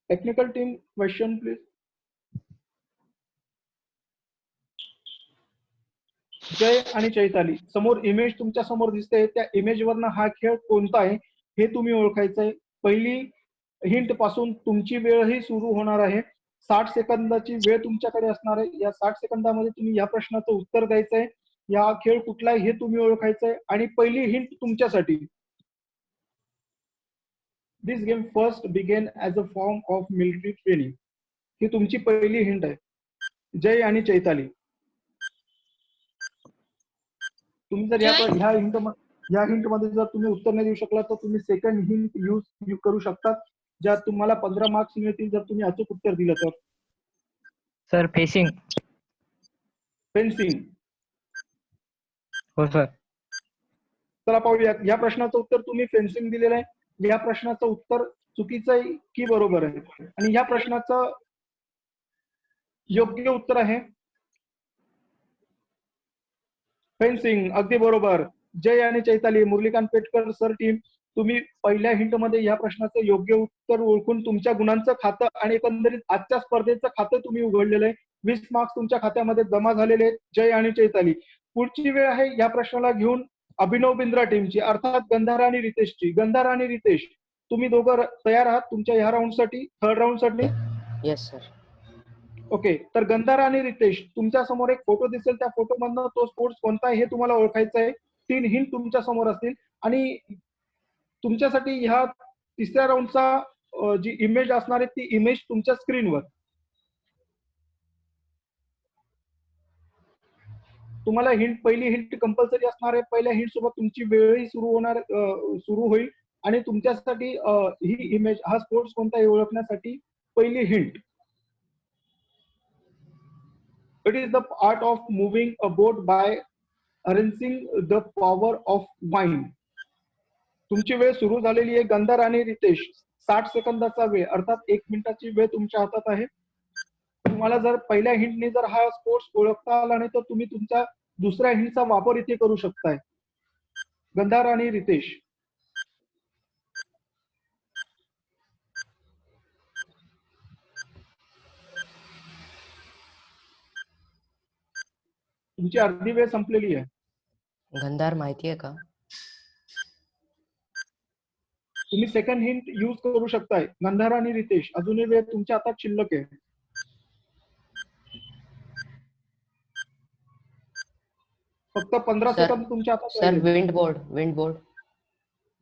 Technical team question please. Jay आणि चैताली, समोर इमेज तुमच्या समोर दिसते, त्या इमेज वरनं हा खेळ कोणता आहे हे तुम्ही ओळखायचंय. पहिली हिंट पासून तुमची वेळ ही सुरू होणार आहे. 60 सेकंदाची वेळ तुमच्याकडे असणार आहे. या 60 सेकंदामध्ये तुम्ही या प्रश्नाचं उत्तर द्यायचंय. या खेळ कुठला आहे हे तुम्ही ओळखायचंय. आणि पहिली हिंट तुमच्यासाठी. This game first began as a form of military training. ही तुमची पहिली हिंट आहे, जय आणि चैताली. तुम्ही जर ह्या हिंट मध्ये जर तुम्ही उत्तर नाही देऊ शकला तर तुम्ही सेकंड हिंट यूज करू शकता, ज्यात तुम्हाला 15 मार्क्स मिळतील जर तुम्ही अचूक उत्तर दिलं तर. Sir facing. फेन्सिंग. हो सर. चला पाहूया, या प्रश्नाचं उत्तर तुम्ही फेन्सिंग दिलेलं आहे. या प्रश्नाचं उत्तर चुकीचं आहे की बरोबर आहे? आणि या प्रश्नाचं योग्य उत्तर आहे फेन्सिंग. अगदी बरोबर. जय आणि चैताली, मुरलीकांत पेटकर सर टीम, तुम्ही पहिल्या हिंट मध्ये या प्रश्नाचं योग्य उत्तर ओळखून तुमच्या गुणांचं खातं आणि एकंदरीत आजच्या स्पर्धेचं खातं तुम्ही उघडलेलं आहे. 20 मार्क्स तुमच्या खात्यामध्ये जमा झालेले आहेत, जय आणि चैताली. पुढची वेळ आहे या प्रश्नाला घेऊन अभिनव बिंद्रा टीमची, अर्थात गंधार आणि रितेशची. गंधार आणि रितेश, तुम्ही दोघं तयार आहात तुमच्या ह्या राऊंडसाठी, थर्ड राऊंडसाठी? Yes sir. ओके, तर गंधार आणि रितेश, तुमच्या समोर एक फोटो दिसेल, त्या फोटो मधनं तो स्पोर्ट्स कोणता आहे हे तुम्हाला ओळखायचं आहे. 3 हिंट तुमच्या समोर असतील आणि तुमच्यासाठी ह्या तिसऱ्या राऊंडचा जी इमेज असणार आहे ती इमेज तुमच्या स्क्रीनवर. तुम्हाला पहिली हिंट कंपल्सरी असणार आहे. पहिल्या हिंट सोबत तुमची वेळही सुरू होईल आणि तुमच्यासाठी ही इमेज, हा स्पोर्ट्स कोणता आहे ओळखण्यासाठी पहिली hint. It is the art of moving a boat by harnessing the power of wind. तुमची वेळ सुरू झालेली आहे गंधार आणि रितेश. 60 सेकंदाचा वेळ, अर्थात 1 मिनिटाची वेळ तुमच्या हातात आहे. तुम्हाला जर पहिल्या हिंटने जर हा स्पोर्ट्स ओळखता आला नाही तर तुम्ही तुमच्या दुसऱ्या हिंटचा वापर इथे करू शकताय. गंधार आणि रितेश, तुमची अर्धी वेळ संपलेली आहे. गंधार माहिती आहे का? तुम्ही सेकंड हिंट यूज करू शकताय. गंधार आणि रितेश, अजूनही वेळ तुमच्या हातात शिल्लक आहे. फक्त 15 सेकंद तुमच्या हातात सर. आहे. Wind board. Wind board.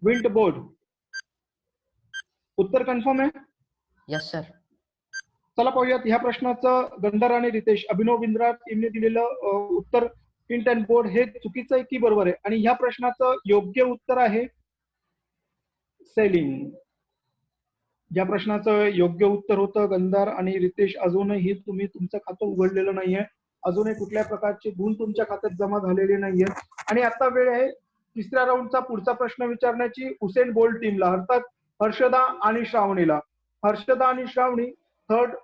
Wind board, उत्तर कन्फर्म आहे? Yes sir. चला पाहूयात ह्या प्रश्नाचं गंधार आणि रितेश, अभिनव बिंद्रा टीमने दिलेलं उत्तर विंड अँड बोर्ड हे चुकीचं आहे की बरोबर आहे? आणि ह्या प्रश्नाचं योग्य उत्तर आहे सेलिंग. या प्रश्नाचं योग्य उत्तर होतं गंधार आणि रितेश. अजूनही तुम्ही तुमचं खातं उघडलेलं नाहीये, अजूनही कुठल्या प्रकारचे गुण तुमच्या खात्यात जमा झालेले नाहीये. आणि आता वेळ आहे तिसऱ्या राऊंडचा पुढचा प्रश्न विचारण्याची हुसेन बोल्ट टीमला, अर्थात हर्षदा आणि श्रावणीला. हर्षदा आणि श्रावणी, थर्ड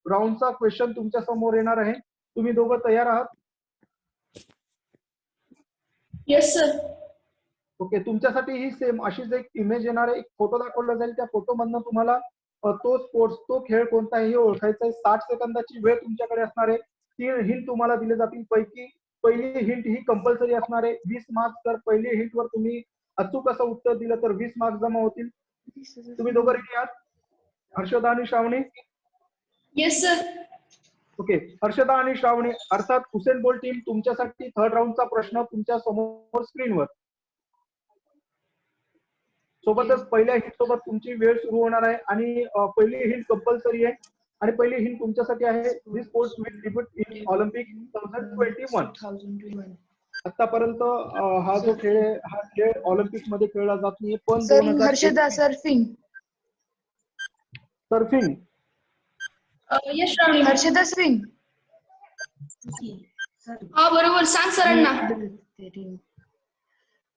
राऊंडचा क्वेश्चन तुमच्या समोर येणार आहे. तुम्ही दोघं तयार आहात? Yes sir. ओके, तुमच्यासाठी ही सेम अशीच एक इमेज येणार आहे. एक फोटो दाखवला जाईल, त्या फोटो मधनं तुम्हाला तो स्पोर्ट्स, तो खेळ कोणता आहे हे ओळखायचा आहे. 60 सेकंदाची वेळ तुमच्याकडे असणार आहे. 3 हिंट तुम्हाला दिले जातील, पैकी पहिली हिंट ही कंपल्सरी असणार आहे. 20 मार्क्स. तर पहिली हिंट वर तुम्ही अचूक असं उत्तर दिलं तर 20 मार्क्स जमा होतील. तुम्ही दोघं रेडी आहात? हर्षदा आणि Shravani? Yes sir. Okay, Harshada आणि श्रावणी, अर्थात हुसेन बोल्ट टीम, तुमच्यासाठी थर्ड राऊंडचा प्रश्न तुमच्या समोर स्क्रीनवर. सोबतच पहिल्या हिंट सोबत तुमची वेळ सुरू होणार आहे आणि पहिली हिंट कंपल्सरी आहे. आणि पहिली हिंट तुमच्यासाठी आहे, this sports will debut in Olympic 2021. आतापर्यंत हा जो खेळ आहे, हा खेळ ऑलिम्पिक मध्ये खेळला जात नाही, पण हर्षदा सर्फिंग. सर्फिंग. यस श्रावणी. हर्षदा स्विंग. हा बरोबर, सांग सरांना.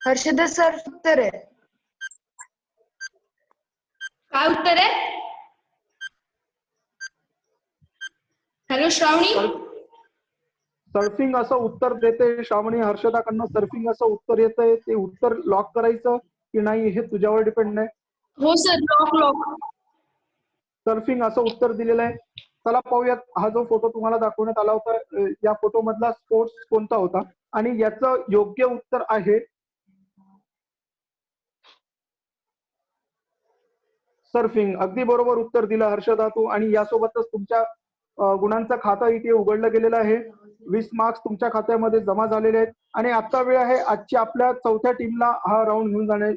हर्षदा सर्फ उत्तर आहे. काय उत्तर आहे? हॅलो श्रावणी. सर्फिंग असं उत्तर देते श्रावणी. हर्षदाकडनं सर्फिंग असं उत्तर येतंय. ते उत्तर लॉक करायचं की नाही हे तुझ्यावर डिपेंड आहे. हो सर, लॉक. सर्फिंग असं उत्तर दिलेलं आहे. चला पाहूयात, हा जो फोटो तुम्हाला दाखवण्यात आला होता या फोटो मधला स्पोर्ट्स कोणता होता, आणि याचं योग्य उत्तर आहे सर्फिंग. अगदी बरोबर उत्तर दिलं हर्षदा तू, आणि यासोबतच तुमच्या गुणांचं खातं इथे उघडलं गेलेलं आहे. 20 मार्क्स तुमच्या खात्यामध्ये जमा झालेले आहेत. आणि आता वेळ आहे आजची आपल्या चौथ्या टीमला हा राऊंड घेऊन जाण्या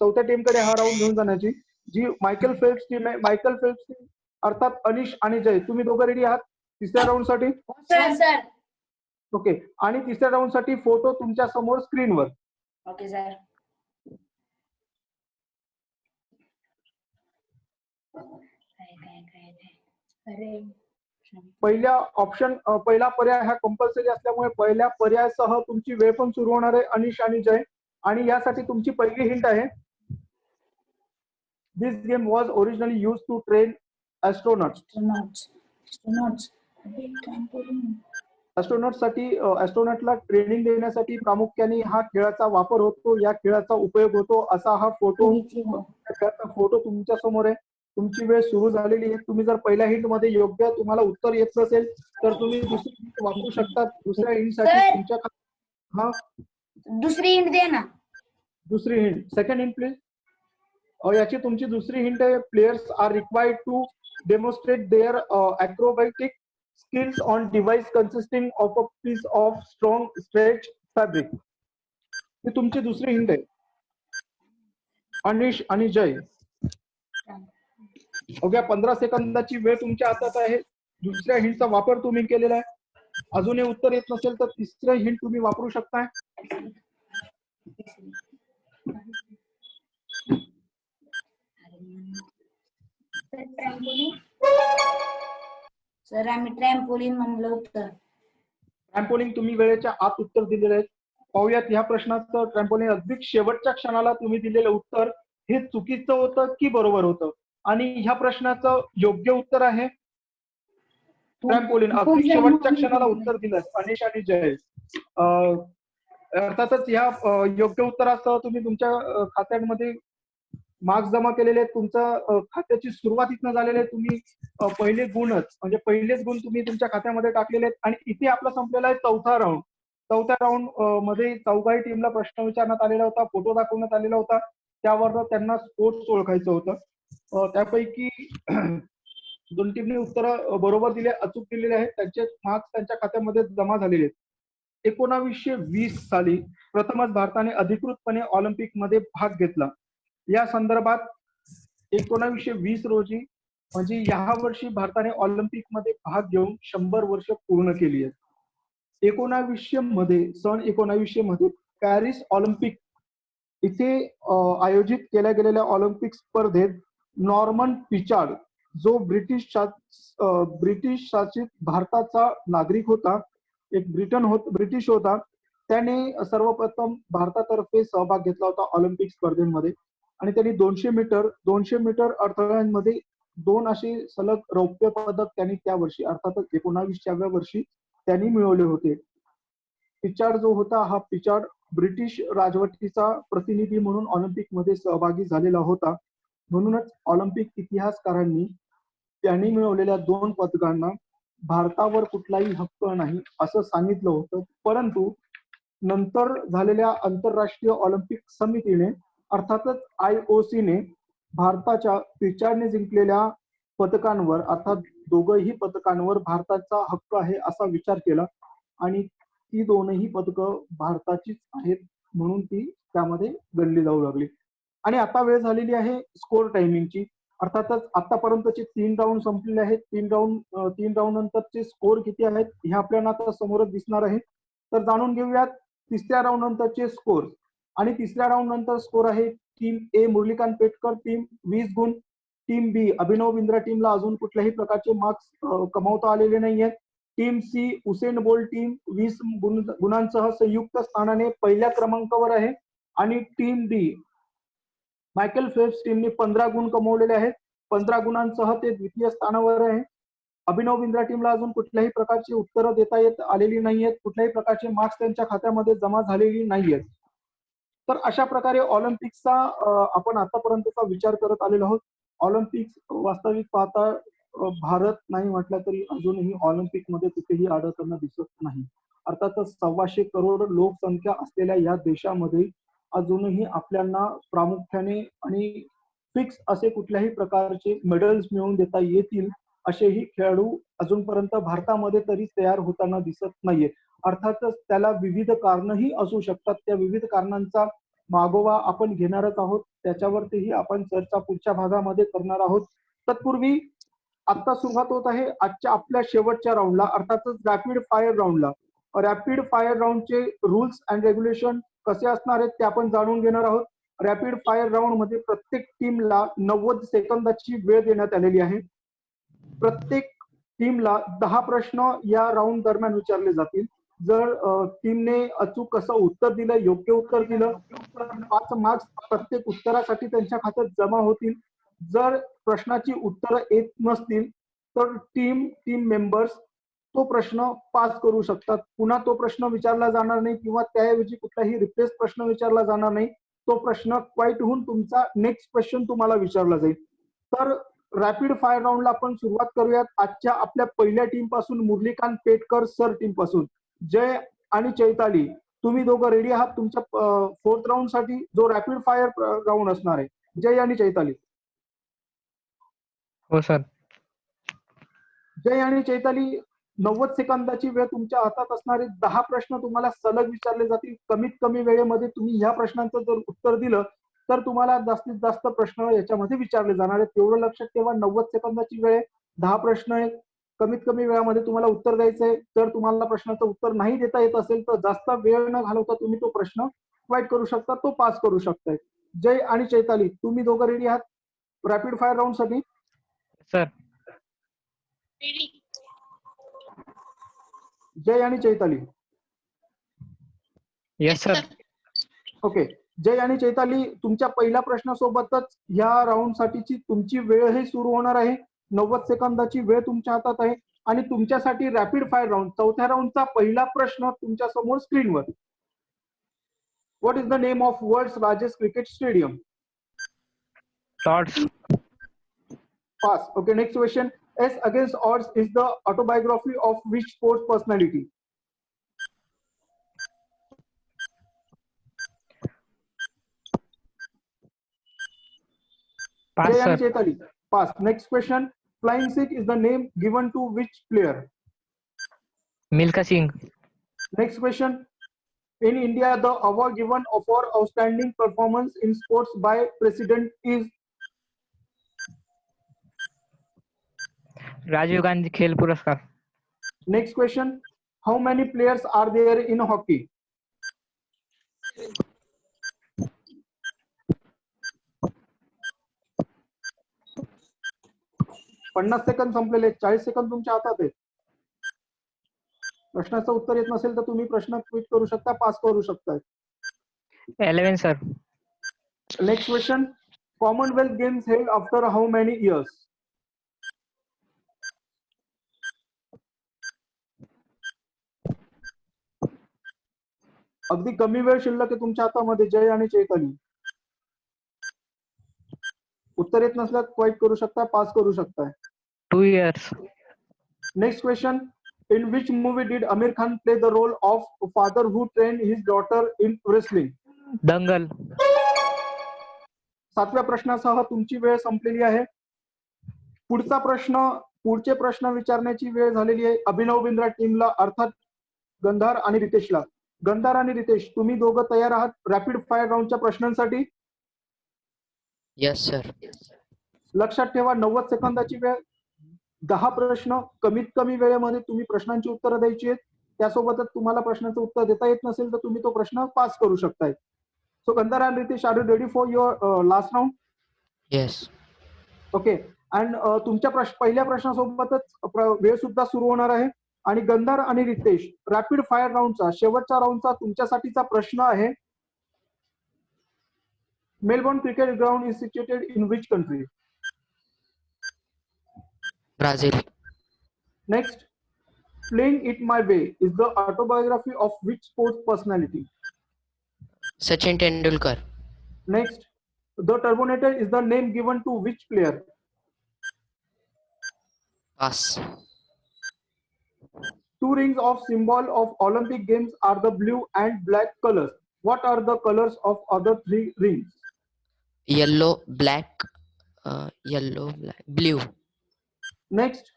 चौथ्या टीमकडे हा राऊंड घेऊन जाण्याची, जी मायकेल फेल्प्स टीम आहे. मायकेल फेल्प्स टीम अर्थात अनिश आणि जय, तुम्ही दोघं रेडी आहात तिसऱ्या राऊंड साठी? सर. ओके. आणि तिसऱ्या राऊंड साठी फोटो तुमच्या समोर स्क्रीनवर. Okay sir. पहिला पर्याय हा कंपल्सरी असल्यामुळे पहिल्या पर्यायासह तुमची वेळ पण सुरू होणार आहे अनिश आणि जय. आणि यासाठी तुमची पहिली हिंट आहे, this game was originally use to train ॲस्ट्रोनॉटला ट्रेनिंग देण्यासाठी प्रामुख्याने हा खेळाचा वापर होतो, या खेळाचा उपयोग होतो, असा हा फोटो तुमच्या समोर आहे. तुमची वेळ सुरू झालेली आहे. तुम्ही जर पहिल्या हिंट मध्ये योग्य तुम्हाला उत्तर येत नसेल तर तुम्ही दुसरी हिंट वापरू शकता. दुसऱ्या हिंट साठी तुमच्या दुसरी हिंट दे ना. दुसरी हिंट, सेकंड हिंट प्लीज. याची तुमची दुसरी हिंट आहे, players are required to demonstrate their acrobatic skills on device consisting of a piece of strong stretch fabric. ही तुमची दुसरी हिंट आहे अनिश आणि जय. ओके, 15 सेकंदाची वेळ तुमच्या हातात आहे. दुसऱ्या हिंटचा वापर तुम्ही केलेला आहे. अजूनही उत्तर येत नसेल तर तिसरं हिंट तुम्ही वापरू शकताय. सर आम्ही ट्रॅम्पोलिन म्हणलं होतं. ट्रॅम्पोलिन तुम्ही वेळेच्या आत उत्तर दिलेलं आहे. पाहूयात ह्या प्रश्नाचं ट्रॅम्पोलिन अगदी शेवटच्या क्षणाला तुम्ही दिलेलं उत्तर हे चुकीचं होतं की बरोबर होतं. आणि ह्या प्रश्नाचं योग्य उत्तर आहे ट्रॅम्पोलिन. अगदी शेवटच्या क्षणाला उत्तर दिलं अनिश आणि जय. अर्थातच ह्या योग्य उत्तरासह तुम्ही तुमच्या खात्यांमध्ये मार्क्स जमा केलेले आहेत. तुमचं खात्याची सुरुवात इथनं झालेली आहे. तुम्ही पहिलेच गुण तुम्ही तुमच्या खात्यामध्ये टाकलेले आहेत. आणि इथे आपला संपलेला आहे चौथा राऊंड. चौथ्या राऊंड मध्ये चौघाही टीमला प्रश्न विचारण्यात आलेला होता, फोटो दाखवण्यात आलेला होता, त्यावर त्यांना स्पोर्ट्स ओळखायचं होतं. त्यापैकी 2 टीमने उत्तर बरोबर दिले, अचूक दिलेले आहेत. त्यांचे मार्क्स त्यांच्या खात्यामध्ये जमा झालेले आहेत. 1920 साली प्रथमच भारताने अधिकृतपणे ऑलिम्पिक मध्ये भाग घेतला. या संदर्भात 1920 रोजी म्हणजे या वर्षी भारताने ऑलिम्पिक मध्ये भाग घेऊन 100 वर्ष पूर्ण केली आहेत. 1900 मध्ये पॅरिस ऑलिम्पिक इथे आयोजित केल्या गेलेल्या ऑलिम्पिक स्पर्धेत नॉर्मन पिचार्ड, जो ब्रिटिश शासित भारताचा नागरिक होता, एक ब्रिटिश होता, त्याने सर्वप्रथम भारतातर्फे सहभाग घेतला होता ऑलिम्पिक स्पर्धेमध्ये. आणि त्यांनी 200 मीटर अडथळ्यांमध्ये 2 असे सलग रौप्य पदक त्यांनी त्या वर्षी अर्थातच 19व्या वर्षी त्यांनी मिळवले होते. पिचार्ड जो होता, हा पिचार्ड ब्रिटिश राजवटीचा प्रतिनिधी म्हणून ऑलिम्पिक मध्ये सहभागी झालेला होता. म्हणूनच ऑलिम्पिक इतिहासकारांनी त्यांनी मिळवलेल्या 2 पदकांना भारतावर कुठलाही हक्क नाही असं सांगितलं होतं. परंतु नंतर झालेल्या आंतरराष्ट्रीय ऑलिम्पिक समितीने अर्थातच IOC ने भारताच्या पिचार्डने जिंकलेल्या पदकांवर अर्थात दोघही पदकांवर भारताचा हक्क आहे असा विचार केला आणि ती दोनही पदकं भारताचीच आहेत म्हणून ती त्यामध्ये गणली जाऊ लागली. आणि आता वेळ झालेली आहे स्कोर टायमिंगची. अर्थातच आतापर्यंतचे 3 राऊंड संपलेले आहेत. 3 राऊंड नंतरचे स्कोर किती आहेत हे आपल्याला आता समोरच दिसणार आहे. तर जाणून घेऊयात तिसऱ्या राऊंड नंतरचे स्कोर. आणि तिसऱ्या राऊंड नंतर स्कोर आहे टीम ए मुरलीकांत पेटकर टीम 20 गुण, टीम बी अभिनव बिंद्रा टीमला अजून कुठल्याही प्रकारचे मार्क्स कमावता आलेले नाहीयेत. Team C Usain Bolt team 20 गुणांसह संयुक्त स्थानाने पहिल्या क्रमांकावर आहे. आणि टीम डी मायकेल फेल्प्स टीमने 15 गुण कमवलेले आहेत. 15 गुणांसह ते द्वितीय स्थानावर आहे. अभिनव बिंद्रा टीमला अजून कुठल्याही प्रकारची उत्तरं देता येत आलेली नाहीयेत, कुठल्याही प्रकारचे मार्क्स त्यांच्या खात्यामध्ये जमा झालेली नाहीयेत. तर अशा प्रकारे ऑलिम्पिकचा आपण आतापर्यंतचा विचार करत आलेलो आहोत. ऑलिम्पिक्स वास्तविक पाहता भारत नाही म्हटलं तरी अजूनही ऑलिम्पिक मध्ये कुठेही अडकताना दिसत नाही. अर्थातच 125 करोड लोकसंख्या असलेल्या या देशामध्ये अजूनही आपल्याला प्रामुख्याने आणि फिक्स असे कुठल्याही प्रकारचे मेडल्स मिळवून देता येतील असेही खेळाडू अजूनपर्यंत भारतामध्ये तरी तयार होताना दिसत नाहीये. अर्थातच त्याला विविध कारणही असू शकतात. त्या विविध कारणांचा मागोवा आपण घेणारच आहोत. त्याच्यावरतीही आपण चर्चा पुढच्या भागामध्ये करणार आहोत. तत्पूर्वी आता सुरुवात होत आहे आजच्या आपल्या शेवटच्या राऊंडला, अर्थातच रॅपिड फायर राऊंडला. रॅपिड फायर राऊंडचे रूल्स अँड रेग्युलेशन कसे असणार आहेत ते आपण जाणून घेणार आहोत. रॅपिड फायर राऊंड मध्ये प्रत्येक टीमला 90 सेकंदाची वेळ देण्यात आलेली आहे. प्रत्येक टीमला 10 प्रश्न या राऊंड दरम्यान विचारले जातील. जर टीमने अचूक असं उत्तर दिलं, योग्य उत्तर दिलं तर 5 मार्क्स प्रत्येक उत्तरासाठी त्यांच्या खात्यात जमा होतील. जर प्रश्नाची उत्तरं येत नसतील तर टीम मेंबर्स तो प्रश्न पास करू शकतात. पुन्हा तो प्रश्न विचारला जाणार नाही किंवा त्याऐवजी कुठलाही रिप्लेस प्रश्न विचारला जाणार नाही. तो प्रश्न क्वाईट होऊन तुमचा नेक्स्ट क्वेश्चन तुम्हाला विचारला जाईल. तर रॅपिड फायर राऊंडला आपण सुरुवात करूयात आजच्या आपल्या पहिल्या टीम पासून, मुरलीकांत पेटकर सर टीम पासून. जय आणि चैताली, तुम्ही दोघं रेडी आहात तुमच्या 4th राऊंड साठी, जो रॅपिड फायर राऊंड असणार आहे? जय आणि चैताली. हो सर. जय आणि चैताली, 90 सेकंदाची वेळ तुमच्या हातात असणारे 10 प्रश्न तुम्हाला सलग विचारले जातील. कमीत कमी वेळेमध्ये तुम्ही ह्या प्रश्नांचं जर उत्तर दिलं तर तुम्हाला जास्तीत जास्त प्रश्न याच्यामध्ये विचारले जाणार आहेत. तेवढं लक्षात ठेवा. 90 सेकंदाची वेळ, 10 प्रश्न आहेत. कमीत कमी वेळामध्ये तुम्हाला उत्तर द्यायचंय. जर तुम्हाला प्रश्नाचं उत्तर नाही देता येत असेल तर जास्त वेळ न घालवता तुम्ही तो प्रश्न क्वाईट करू शकता, तो पास करू शकताय. जय आणि चैताली, तुम्ही दोघं रेडी आहात रॅपिड फायर राऊंड साठी? सर. जय आणि Chaitali. Yes sir. Okay. Jay आणि चैताली, तुमच्या पहिल्या प्रश्नासोबतच या राऊंड साठीची तुमची वेळही सुरू होणार आहे. 90 सेकंदाची वेळ तुमच्या हातात आहे आणि तुमच्यासाठी रॅपिड फायर राऊंड 4थ्या राऊंडचा पहिला प्रश्न तुमच्या समोर स्क्रीनवर. What is the name of world's largest cricket stadium? Lord's. Pass. Okay. Next question. S Against Odds is the autobiography of which sports personality? Pass, Jay and sir. Chetali. Pass. Next question. Flying Sikh is the name given to which player? Milkha Singh. Next question. In India, the award given for outstanding performance in sports by president is? Rajiv Gandhi Khel Puraskar. Next question. How many players are there in hockey? पन्नास second संपलेले. 40 second तुमच्या हातात आहेत. प्रश्नाचं उत्तर येत नसेल तर तुम्ही प्रश्न क्विट करू शकता, पास करू शकता. 11 sir. Next question. Commonwealth Games held after how many years? अगदी कमी वेळ शिल्लक आहे तुमच्या हातामध्ये जय आणि चैताली. उत्तर येत नसल्यास क्वाईट करू शकता, पास करू शकताय. 2 years. Next question. In which movie did Amir Khan play the role of father who trained his daughter in wrestling? दंगल. 7व्या प्रश्नासह तुमची वेळ संपलेली आहे. पुढचे प्रश्न विचारण्याची वेळ झालेली आहे अभिनव बिंद्रा टीमला, अर्थात गंधार आणि रितेशला. गंधार आणि रितेश, तुम्ही दोघं तयार आहात रॅपिड फायर राऊंडच्या प्रश्नांसाठी? Yes sir. लक्षात ठेवा, 90 सेकंदाची वेळ, 10 प्रश्न, कमीत कमी वेळेमध्ये तुम्ही प्रश्नांची उत्तरं द्यायची आहेत. त्यासोबतच तुम्हाला प्रश्नाचं उत्तर देता येत नसेल तर तुम्ही तो प्रश्न पास करू शकताय. So Gandhar and Ritesh, are you ready for your last round? Yes. Okay. And तुमच्या पहिल्या प्रश्नासोबतच वेळ सुद्धा सुरू होणार आहे. आणि गंधार आणि रितेश, रॅपिड फायर राऊंडचा शेवटच्या राऊंडचा तुमच्यासाठीचा प्रश्न आहे. Melbourne cricket ground is situated in which country? Brazil. Next. Playing it my way is the autobiography of which sports personality? Sachin Tendulkar. Next. The Turbanator is the name given to which player? Pass. Two rings of symbol of Olympic Games are the blue and black colors. What are the colors of other three rings? Yellow, black, yellow, black, blue. Next,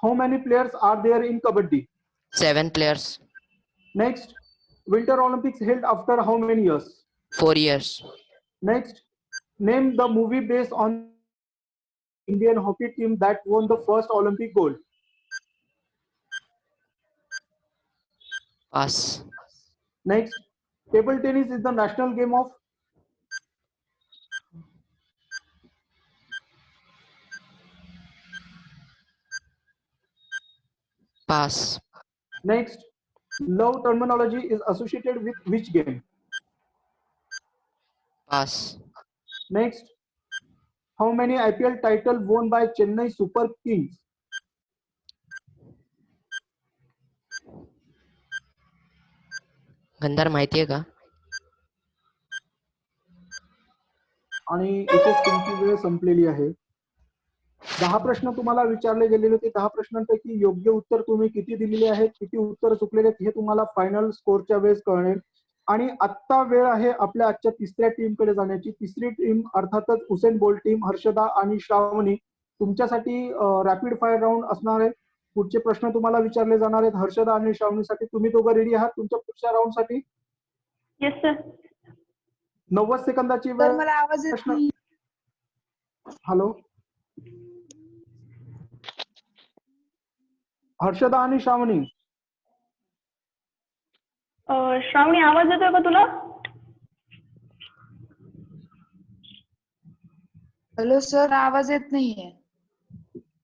how many players are there in Kabaddi? 7 players. Next, Winter Olympics held after how many years? 4 years. Next, name the movie based on Indian hockey team that won the first Olympic gold. Pass. Next, table tennis is the national game of. Pass. Next, love terminology is associated with which game? Pass. Next, how many IPL titles won by Chennai Super Kings? गंधार माहिती आहे का? आणि इथेच तुमची वेळ संपलेली आहे. 10 प्रश्न तुम्हाला विचारले गेलेले होते. 10 प्रश्नांपैकी योग्य उत्तर तुम्ही किती दिलेले आहेत, किती उत्तर चुकलेले आहेत हे तुम्हाला फायनल स्कोरच्या वेळेस कळेल. आणि आत्ता वेळ आहे आपल्या आजच्या तिसऱ्या टीम कडे जाण्याची. तिसरी टीम अर्थातच हुसेन बोल्ट टीम. हर्षदा आणि श्रावणी तुमच्यासाठी रॅपिड फायर राऊंड असणार आहे. पुढचे प्रश्न तुम्हाला विचारले जाणार आहेत. हर्षदा आणि श्रावणीसाठी तुम्ही दोघं रेडी आहात तुमच्या पुढच्या राऊंड साठी? Yes sir. 90 सेकंदाची सर वेळ. मला आवाज येत नाही. हॅलो, हर्षदा आणि श्रावणी. श्रावणी आवाज येतोय का तुला? हॅलो सर, आवाज येत नाहीये.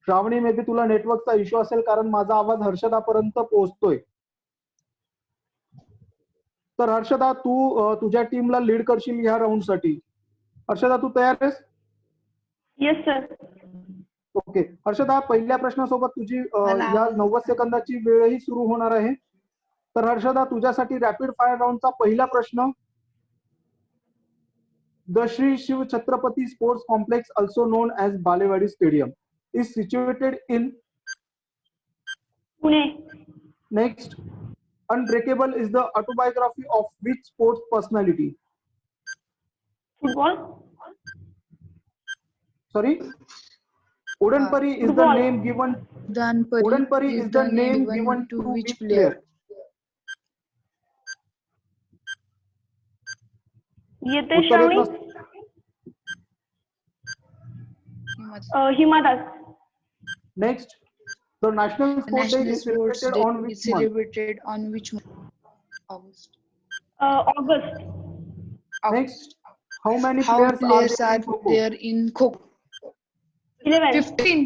श्रावणी, मे बी तुला नेटवर्कचा इश्यू असेल कारण माझा आवाज हर्षदापर्यंत पोहोचतोय. तर हर्षदा, तू तुझ्या टीमला लीड करशील ह्या राऊंड साठी. हर्षदा, तू तयार आहेस? Yes sir. ओके हर्षदा, पहिल्या प्रश्नासोबत तुझी या 90 सेकंदाची वेळही सुरू होणार आहे. तर हर्षदा, तुझ्यासाठी रॅपिड फायर राऊंडचा पहिला प्रश्न. The Shri Shiv Chhatrapati sports complex, also known as Balewadi stadium, is situated in Pune. Next, Unbreakable is the autobiography of which sports personality? Football. Sorry, Udanpari is the name given. Udanpari is the name given to which player? येते श्रावणी. Hima Das. Next, the national sport day is celebrated on which month? Celebrated on which month? August. August. Next, how many How players are there in Kho-Kho? 11. 15.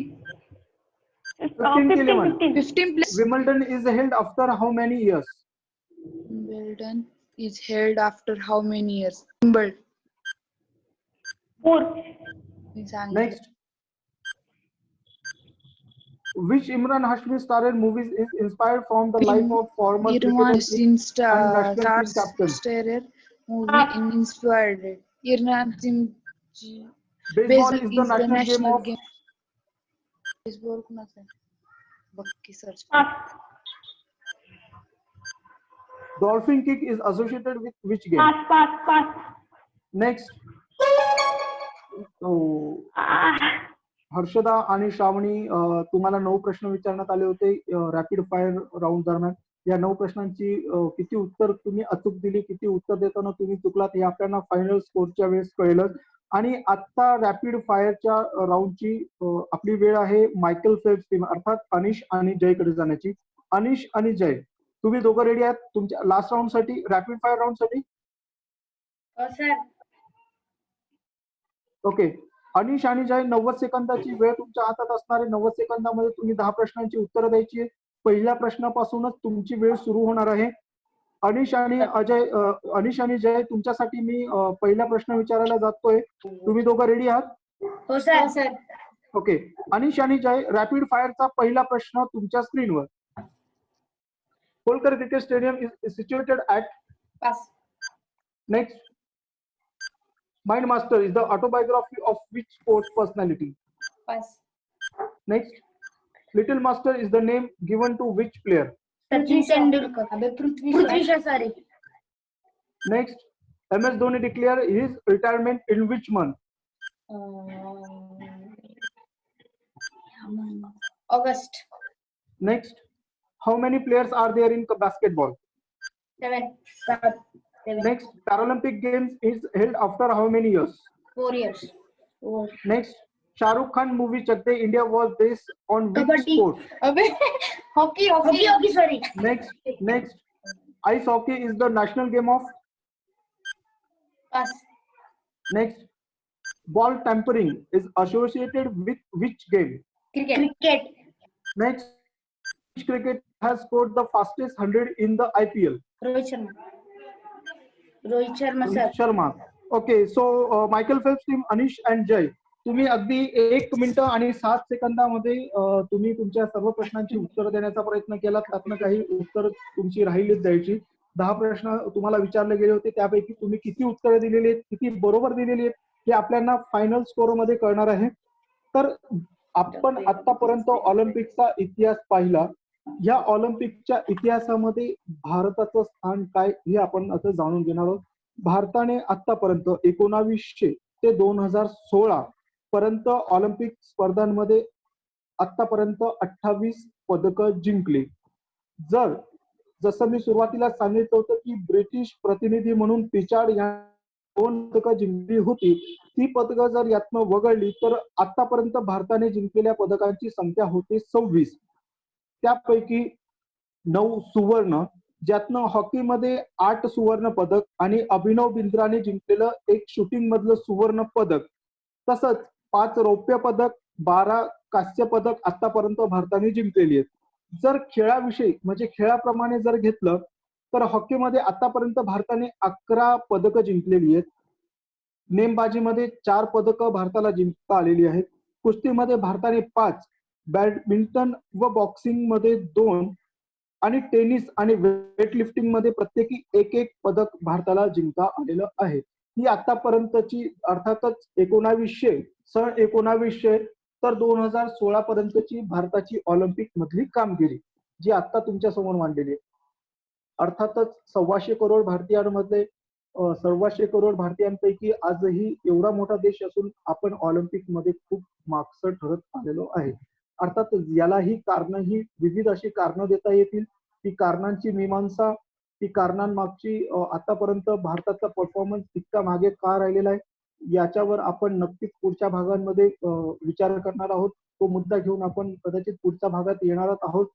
15 players. Wimbledon is held after how many years? Wimbledon is held after how many years? Wimbledon. 4. Next, which Imran Hashmi starred movies is inspired from the life of former Irwan cricketer Singh and national team captain? starrer movie inspired. Irwan Singh Baseball is the national game of. Baseball कुणाचा आहे? बघ की search. Dolphin kick is associated with which game? Pass. Next, Harshada आणि श्रावणी, तुम्हाला 9 प्रश्न विचारण्यात आले होते रॅपिड फायर राऊंड दरम्यान. या 9 प्रश्नांची किती उत्तर तुम्ही अचूक दिली, किती उत्तर देताना तुम्ही चुकलात हे आपल्याला फायनल स्कोरच्या वेळेस कळलं. आणि आता रॅपिड फायरच्या राऊंडची आपली वेळ आहे मायकल फेल्प्स टीम अर्थात अनिश आणि जय कडे जाण्याची. अनिश आणि जय, तुम्ही दोघं रेडी आहात तुमच्या लास्ट राऊंड साठी, रॅपिड फायर राऊंड साठी? ओके, अनिश आणि जय, 90 सेकंदाची वेळ तुमच्या हातात असणार आहे. 90 सेकंदामध्ये तुम्ही 10 प्रश्नांची उत्तरं द्यायची आहे. पहिल्या प्रश्नापासूनच तुमची वेळ सुरू होणार आहे. अनिश आणि जय, तुमच्यासाठी मी पहिला प्रश्न विचारायला जातोय. तुम्ही दोघं रेडी आहात? हो सर. ओके, अनिश आणि जय, रॅपिड फायरचा पहिला प्रश्न तुमच्या स्क्रीनवर. Holkar cricket stadium is situated at. Pass. Next, Mind Master is the autobiography of which sports personality? Pass. Next, Little Master is the name given to which player? Sachin Tendulkar. Prithvi Shaw, sorry. Next, MS Dhoni declare his retirement in which month? August. Next, how many players are there in basketball? 7. Next, Paralympic Games is held after how many years? 4 years. Next, Shah Rukh Khan movie Chak De India was based on which Kabaddi. sport? Hockey, sorry. Next, ice hockey is the national game of? Pass. Next, ball tampering is associated with which game? Cricket. Next, which cricketer has scored the fastest 100 in the IPL? Rohit Sharma, sir. Rohit Sharma. Okay, so Michael Phelps team, Anish and Jay, तुम्ही अगदी 1 minute आणि 7 सेकंदामध्ये तुम्ही तुमच्या सर्व प्रश्नांची उत्तर देण्याचा प्रयत्न केला. त्यातनं काही उत्तर तुमची राहिलीच द्यायची. 10 प्रश्न तुम्हाला विचारले गेले होते, त्यापैकी तुम्ही किती उत्तरं दिलेली आहेत, किती बरोबर दिलेली आहेत हे आपल्याला फायनल स्कोर मध्ये कळणार आहे. तर आपण आतापर्यंत ऑलिम्पिकचा इतिहास पाहिला. या ऑलिम्पिकच्या इतिहासामध्ये भारताचं स्थान काय हे आपण आता जाणून घेणार आहोत. भारताने आतापर्यंत 1900 ते 2016 पर्यंत ऑलिम्पिक स्पर्धांमध्ये आतापर्यंत 28 पदकं जिंकली. जसं मी सुरुवातीला सांगितलं होतं की ब्रिटिश प्रतिनिधी म्हणून पिचार्ड या 2 पदकं जिंकली होती. ती पदकं जर यातनं वगळली तर आतापर्यंत भारताने जिंकलेल्या पदकांची संख्या होती 26. त्यापैकी 9 सुवर्ण, ज्यातनं हॉकीमध्ये 8 सुवर्ण पदक आणि अभिनव बिंद्राने जिंकलेलं एक शूटिंग मधलं सुवर्ण पदक, तसंच 5 रौप्य पदक, 12 कांस्य पदक आतापर्यंत भारताने जिंकलेली आहेत. जर खेळाविषयी म्हणजे खेळाप्रमाणे जर घेतलं तर हॉकीमध्ये आतापर्यंत भारताने 11 पदकं जिंकलेली आहेत. नेमबाजीमध्ये 4 पदकं भारताला जिंकता आलेली आहेत. कुस्तीमध्ये भारताने 5, बॅडमिंटन व बॉक्सिंग मध्ये 2 आणि टेनिस आणि वेटलिफ्टिंग मध्ये प्रत्येकी 1 पदक भारताला जिंकता आलेलं आहे. ही आतापर्यंतची अर्थातच 1900 तर 2016 पर्यंतची भारताची ऑलिम्पिक मधली कामगिरी जी आता तुमच्या समोर मांडलेली आहे. अर्थातच 125 करोड भारतीयांमधले 125 करोड भारतीयांपैकी आजही एवढा मोठा देश असून आपण ऑलिम्पिक मध्ये खूप मागचं ठरत आलेलो आहे. अर्थात यालाही कारणही विविध अशी कारणं देता येतील. ती कारणांची मीमांसा, ती कारणांमागची आतापर्यंत भारताचा परफॉर्मन्स इतका मागे का राहिलेला आहे याच्यावर आपण नक्कीच पुढच्या भागांमध्ये विचार करणार आहोत. तो मुद्दा घेऊन आपण कदाचित पुढच्या भागात येणार आहोत.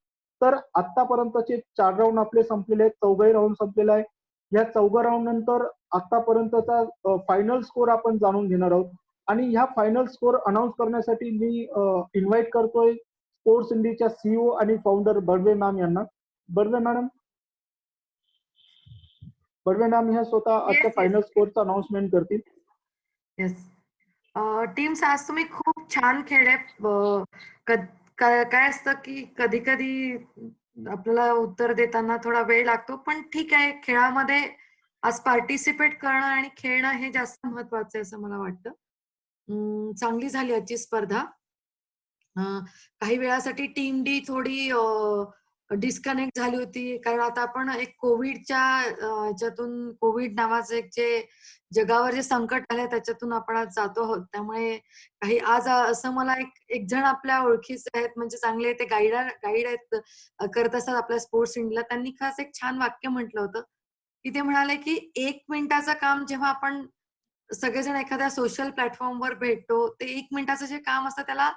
तर आतापर्यंतचे 4 राऊंड आपले संपलेले आहेत, 4 राऊंड संपलेला आहे. या 4 राऊंड नंतर आतापर्यंतचा फायनल स्कोर आपण जाणून घेणार आहोत. आणि ह्या फायनल स्कोर अनाऊन्स करण्यासाठी मी इन्व्हाइट करतोय स्पोर्ट्स इंडियाच्या सीईओ आणि फाउंडर बर्वे मॅम यांना. बर्वे मॅम ह्या स्वतः आजच्या फायनल स्कोरचं अनाउन्समेंट करतील. येस टीम्स, आज तुम्ही खूप छान खेळले. काय असतं की कधी कधी आपल्याला उत्तर देताना थोडा वेळ लागतो, पण ठीक आहे. खेळामध्ये आज पार्टिसिपेट करणं आणि खेळणं हे जास्त महत्वाचं आहे असं मला वाटतं. चांगली झाली आजची स्पर्धा. काही वेळासाठी टीम डी थोडी डिस्कनेक्ट झाली होती, कारण आता आपण एक कोविडच्या ह्याच्यातून, कोविड नावाचं एक जे जगावर जे संकट आलंय त्याच्यातून आपण आज जातो आहोत. त्यामुळे काही आज असं मला एक जण आपल्या ओळखीचे आहेत, म्हणजे चांगले ते गाईड आहेत, करत असतात आपल्या स्पोर्ट्स इंडियाला. त्यांनी खास एक छान वाक्य म्हटलं होतं की ते म्हणाले की 1 मिनिटाचं काम जेव्हा आपण सगळेजण एखाद्या सोशल प्लॅटफॉर्मवर भेटतो, ते 1 मिनिटाचं जे काम असतं त्याला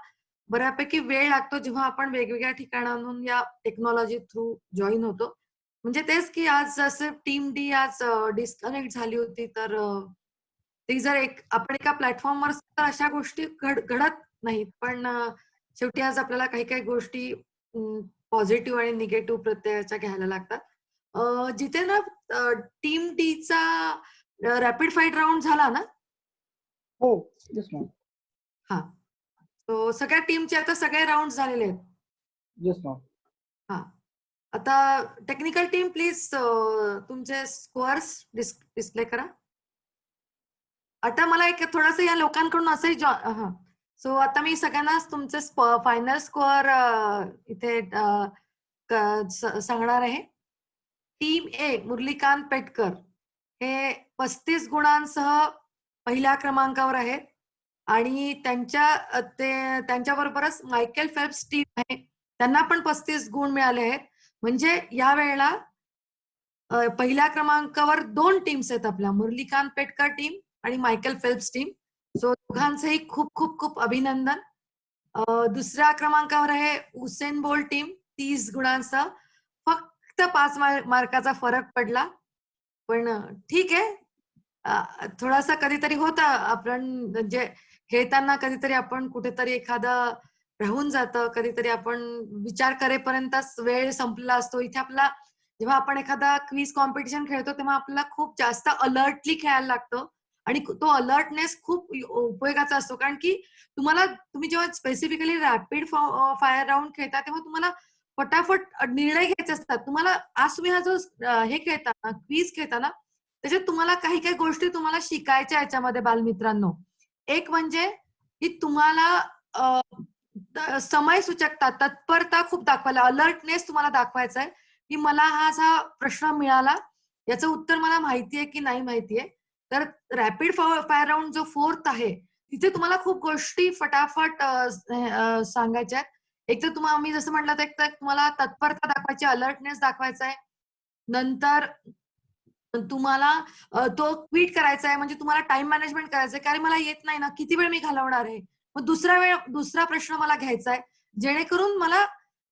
बऱ्यापैकी वेळ लागतो जेव्हा आपण वेगवेगळ्या ठिकाणाहून या टेक्नॉलॉजी थ्रू जॉईन होतो. म्हणजे तेच की आज जसं टीम डी आज डिस्कनेक्ट झाली होती, तर ती जर आपण एका प्लॅटफॉर्मवर तर अशा गोष्टी घडत नाहीत. पण शेवटी आज आपल्याला काही काही गोष्टी पॉझिटिव्ह आणि निगेटिव्ह प्रत्ययाच्या घ्यायला लागतात. जिथे ना टीम डीचा रॅपिड फाईट राऊंड झाला ना? हो, येस मॅम. हा, तो सगळ्या टीमचे आता सगळे राऊंड झालेले आहेत. Yes ma'am. हा, आता टेक्निकल टीम प्लीज तुमचे स्कोअर्स डिस्प्ले करा. आता मला एक थोडंसं या लोकांकडून असंही सो आता मी सगळ्यांनाच तुमचे फायनल स्कोअर इथे सांगणार आहे. टीम ए मुरलीकांत पेटकर हे 35 गुणांसह पहिल्या क्रमांकावर आहेत आणि त्यांच्याबरोबरच मायकेल फेल्प्स टीम आहे, त्यांना पण 35 गुण मिळाले आहेत. म्हणजे या वेळेला पहिल्या क्रमांकावर 2 टीम्स आहेत आपल्या, मुरलीकांत पेटकर टीम आणि मायकेल फेल्प्स टीम. सो दोघांचेही खूप खूप खूप अभिनंदन. दुसऱ्या क्रमांकावर आहे उसेन बोल्ट टीम 30 गुणांसह. फक्त 5 मार्काचा फरक पडला, पण ठीक आहे. थोडासा कधीतरी होता, आपण म्हणजे खेळताना कधीतरी आपण कुठेतरी एखादं राहून जातं, कधीतरी आपण विचार करेपर्यंतच वेळ संपलेला असतो. इथे आपला जेव्हा आपण एखादा क्विज कॉम्पिटिशन खेळतो तेव्हा आपल्याला खूप जास्त अलर्टली खेळायला लागतं आणि तो अलर्टनेस खूप उपयोगाचा असतो. कारण की तुम्ही जेव्हा स्पेसिफिकली रॅपिड फायर राऊंड खेळता तेव्हा तुम्हाला फटाफट निर्णय घ्यायचे असतात. तुम्हाला आज तुम्ही हा जो हे खेळता क्विज खेळता ना, त्याच्यात तुम्हाला काही काही गोष्टी तुम्हाला शिकायच्या याच्यामध्ये बालमित्रांनो. एक म्हणजे की तुम्हाला समय सूचकता, तत्परता खूप दाखवायला, अलर्टनेस तुम्हाला दाखवायचा आहे की मला हा असा प्रश्न मिळाला, याचं उत्तर मला माहितीये की नाही माहितीये. तर रॅपिड फायर राऊंड जो 4th आहे तिथे तुम्हाला खूप गोष्टी फटाफट सांगायच्या आहेत. एक तर मी जसं म्हटलं तर एक तर तुम्हाला तत्परता दाखवायची, अलर्टनेस दाखवायचा आहे. नंतर तुम्हाला तो क्विट करायचा आहे, म्हणजे तुम्हाला टाइम मॅनेजमेंट करायचं आहे की अरे मला येत नाही ना, किती वेळ मी घालवणार आहे, मग दुसरा प्रश्न मला घ्यायचा आहे जेणेकरून मला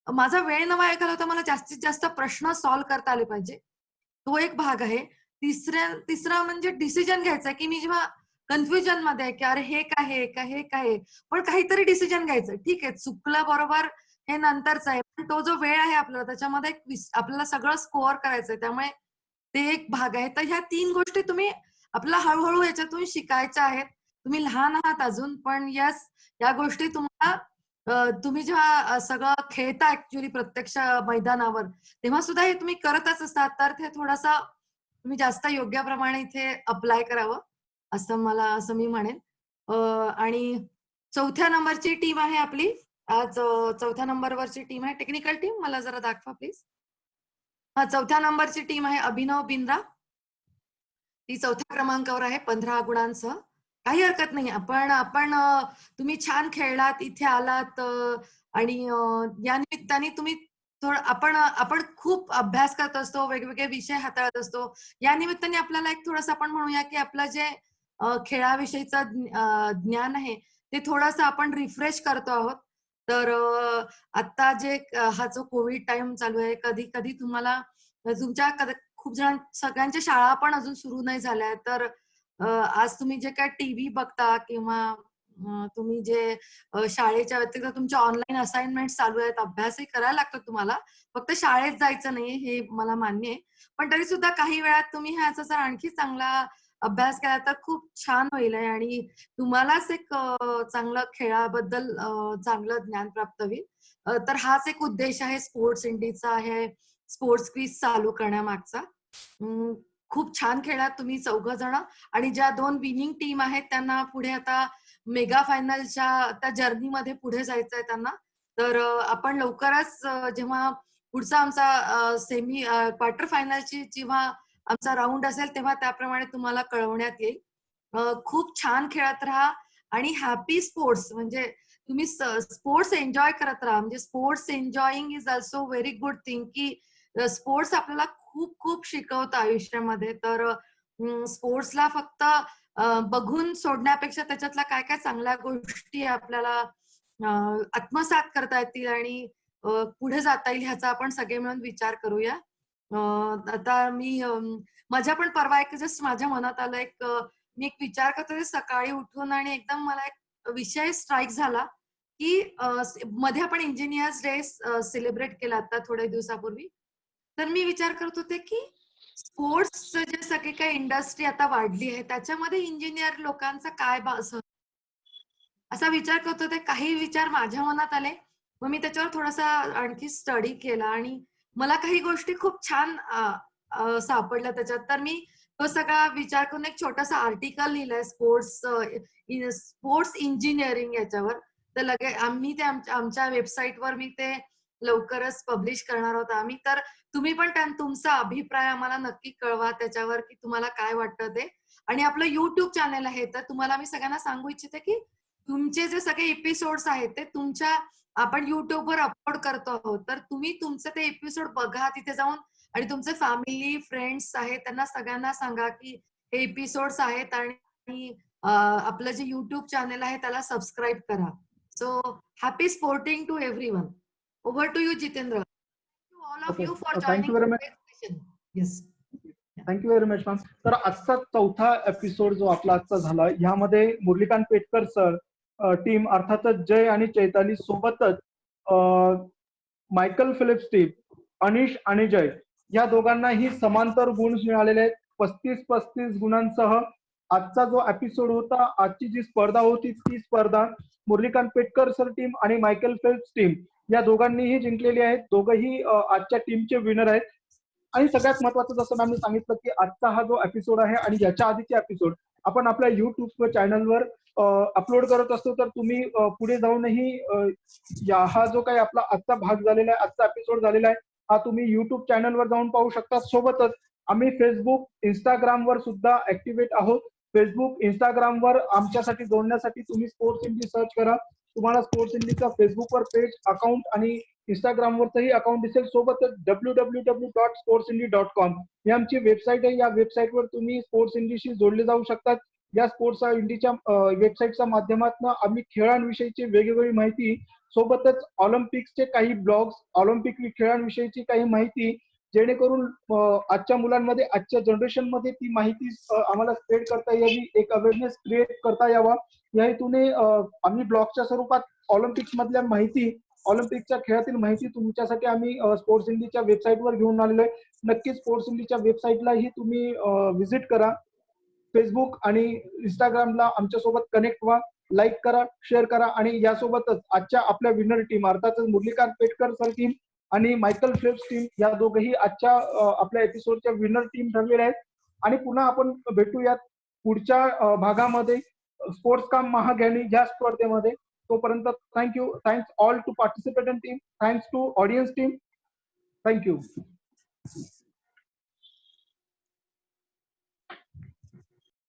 माझा वेळ न वाया घालवता मला जास्तीत जास्त प्रश्न सॉल्व्ह करता आले पाहिजे. तो एक भाग आहे. तिसरा म्हणजे डिसिजन घ्यायचा की मी जेव्हा कन्फ्युजन मध्ये आहे की अरे हे काय, पण काहीतरी डिसिजन घ्यायचं. ठीक आहे, चुकलं बरोबर हे नंतरच आहे, पण तो जो वेळ आहे आपल्याला त्याच्यामध्ये आपल्याला सगळं स्कोअर करायचंय, त्यामुळे ते एक भाग आहे. तर ह्या 3 गोष्टी तुम्ही आपल्याला हळूहळू याच्यातून शिकायच्या आहेत. तुम्ही लहान आहात अजून, पण या गोष्टी तुम्हाला तुम्ही जेव्हा सगळं खेळता ऍक्च्युली प्रत्यक्ष मैदानावर तेव्हा सुद्धा हे तुम्ही करतच असतात, तर ते थोडासा तुम्ही जास्त योग्यप्रमाणे इथे अप्लाय करावं असं मी म्हणेन. आणि 4थ्या नंबरची टीम आहे आपली, आज 4थ्या नंबरवरची टीम आहे टेक्निकल टीम, मला जरा दाखवा प्लीज. 4थ्या नंबरची टीम आहे अभिनव बिंद्रा, ती 4थ्या क्रमांकावर आहे 15 गुणांसह. काही हरकत नाही, आपण तुम्ही छान खेळलात, इथे आलात आणि या निमित्ताने तुम्ही आपण खूप अभ्यास करत असतो, वेगवेगळे विषय हाताळत असतो. या निमित्ताने आपल्याला एक थोडंसं आपण म्हणूया की आपलं जे खेळाविषयीचं ज्ञान आहे ते थोडंसं आपण रिफ्रेश करतो आहोत. तर आता हा जो कोविड टाइम चालू आहे, कधी कधी तुम्हाला खूप जण सगळ्यांच्या शाळा पण अजून सुरू नाही झाल्या, तर आज तुम्ही जे काय टीव्ही बघता किंवा तुम्ही जे शाळेच्या व्यतिरिक्त तुमच्या ऑनलाईन असाइनमेंट चालू आहेत, अभ्यासही करायला लागतो तुम्हाला, फक्त शाळेत जायचं नाहीये हे मला मान्य आहे. पण तरी सुद्धा काही वेळात तुम्ही ह्याचा जर आणखी चांगला अभ्यास केला तर खूप छान होईल आणि तुम्हालाच एक चांगलं खेळाबद्दल चांगलं ज्ञान प्राप्त होईल. तर हाच एक उद्देश आहे स्पोर्ट्स इंडीचा, आहे स्पोर्ट्स क्विज चालू करण्यामागचा. खूप छान खेळात तुम्ही 4 जण, आणि ज्या 2 विनिंग टीम आहेत त्यांना पुढे आता मेगा फायनलच्या त्या जर्नीमध्ये पुढे जायचंय त्यांना. तर आपण लवकरच जेव्हा पुढचा आमचा क्वार्टर फायनलची जेव्हा आमचा राऊंड असेल तेव्हा त्याप्रमाणे तुम्हाला कळवण्यात येईल. खूप छान खेळत राहा आणि हॅपी स्पोर्ट्स, म्हणजे तुम्ही स्पोर्ट्स एन्जॉय करत राहा. म्हणजे sports enjoying is also very good thing, की स्पोर्ट्स आपल्याला खूप खूप शिकवतं आयुष्यामध्ये. तर स्पोर्ट्सला फक्त बघून सोडण्यापेक्षा त्याच्यातल्या काय काय चांगल्या गोष्टी आपल्याला आत्मसात करता येतील आणि पुढे जाता येईल ह्याचा आपण सगळे मिळून विचार करूया. आता माझ्या पण परवा एक जस्ट माझ्या मनात आलं, मी एक विचार करते सकाळी उठून आणि एकदम मला एक विषय स्ट्राईक झाला की मध्ये आपण इंजिनियर्स डे सेलिब्रेट केला आता थोड्या दिवसापूर्वी. तर मी विचार करत होते की स्पोर्ट्सचं जे सगळी काही इंडस्ट्री आता वाढली आहे त्याच्यामध्ये इंजिनियर लोकांचा काय असा विचार करत होते. काही विचार माझ्या मनात आले, मग मी त्याच्यावर थोडासा आणखी स्टडी केला आणि मला काही गोष्टी खूप छान सापडल्या त्याच्यात. तर मी तो सगळा विचार करून एक छोटासा आर्टिकल लिहिलाय स्पोर्ट्स इंजिनिअरिंग याच्यावर. तर आम्ही ते आमच्या वेबसाईटवर मी ते लवकरच पब्लिश करणार आहोत आम्ही. तर तुम्ही पण तुमचा अभिप्राय आम्हाला नक्की कळवा त्याच्यावर की तुम्हाला काय वाटतं ते. आणि आपलं युट्यूब चॅनल आहे, तर तुम्हाला मी सगळ्यांना सांगू इच्छिते की तुमचे जे सगळे एपिसोड्स आहेत ते आपण युट्यूबवर अपलोड करतो आहोत. तर तुम्ही तुमचे ते एपिसोड बघा तिथे जाऊन, आणि तुमचे फॅमिली फ्रेंड्स आहेत त्यांना सगळ्यांना सांगा की हे एपिसोड्स आहेत, आणि आपलं जे युट्यूब चॅनल आहे त्याला सबस्क्राईब करा. So happy sporting to everyone. Over to you Jitendra. All of you for thank you very much. Yes, thank you very much ma'am. तर आजचा 4था एपिसोड जो आपला आजचा झाला, यामध्ये मुरलीकांत पेटकर सर, टीम अर्थातच जय आणि चैताली सोबतच मायकल फिलिप्स टीम, अनिश आणि जय या दोघांनाही समांतर गुण मिळालेले आहेत. 35 गुणांसह आजचा जो एपिसोड होता, आजची जी स्पर्धा होती ती स्पर्धा मुरलीकांत पेटकर सर टीम आणि मायकल फिलिप्स टीम या दोघांनीही जिंकलेली आहेत. दोघंही आजच्या टीमचे विनर आहेत. आणि सगळ्यात महत्वाचं जसं मॅमनी सांगितलं की आजचा हा जो एपिसोड आहे आणि याच्या आधीचे एपिसोड आपण आपल्या युट्यूब चॅनलवर अपलोड करत असतो. तर तुम्ही पुढे जाऊनही हा जो काही आपला आजचा भाग झालेला आहे, आजचा एपिसोड झालेला आहे, हा तुम्ही युट्यूब चॅनलवर जाऊन पाहू शकता. सोबतच आम्ही फेसबुक, इंस्टाग्रामवर सुद्धा ऍक्टिव्हेट आहोत. फेसबुक, इंस्टाग्रामवर आमच्यासाठी जोडण्यासाठी तुम्ही स्पोर्ट्स इंडी सर्च करा. तुम्हाला स्पोर्ट्स इंडीचा फेसबुकवर पेज, अकाउंट आणि इंस्टाग्रामवरचंही अकाउंट दिसेल. सोबतच www.sportsindy.com ही आमची वेबसाईट आहे. या वेबसाईटवर तुम्ही स्पोर्ट्स इंडीशी जोडले जाऊ शकतात. या स्पोर्ट्स इंडीच्या वेबसाईटच्या माध्यमातून आम्ही खेळांविषयीची वेगवेगळी माहिती, सोबतच ऑलिम्पिक्सचे काही ब्लॉग्स, ऑलिम्पिक खेळांविषयीची काही माहिती, जेणेकरून आजच्या मुलांमध्ये, आजच्या जनरेशन मध्ये ती माहिती आम्हाला स्प्रेड करता यावी, एक अवेअरनेस क्रिएट करता यावा, या हेतूने आम्ही ब्लॉगच्या स्वरूपात ऑलिम्पिक्स मधल्या माहिती, ऑलिम्पिकच्या खेळातील माहिती तुमच्यासाठी आम्ही स्पोर्ट्स इंडीच्या वेबसाईटवर घेऊन आलेलो आहे. नक्कीच स्पोर्ट्स इंडीच्या वेबसाईटलाही तुम्ही व्हिजिट करा. फेसबुक आणि इंस्टाग्रामला आमच्यासोबत कनेक्ट व्हा, लाईक करा, शेअर करा. आणि यासोबतच आजच्या आपल्या विनर टीम अर्थातच मुरलीकांत पेटकर सर टीम आणि मायकल फिलिप्स टीम या दोघंही आजच्या आपल्या एपिसोडच्या विनर टीम ठरलेल्या आहेत. आणि पुन्हा आपण भेटूयात पुढच्या भागामध्ये स्पोर्ट्स काम महाज्ञानी या स्पर्धेमध्ये. तोपर्यंत thank you. Thanks all to participant team. Thanks to audience team. Thank you.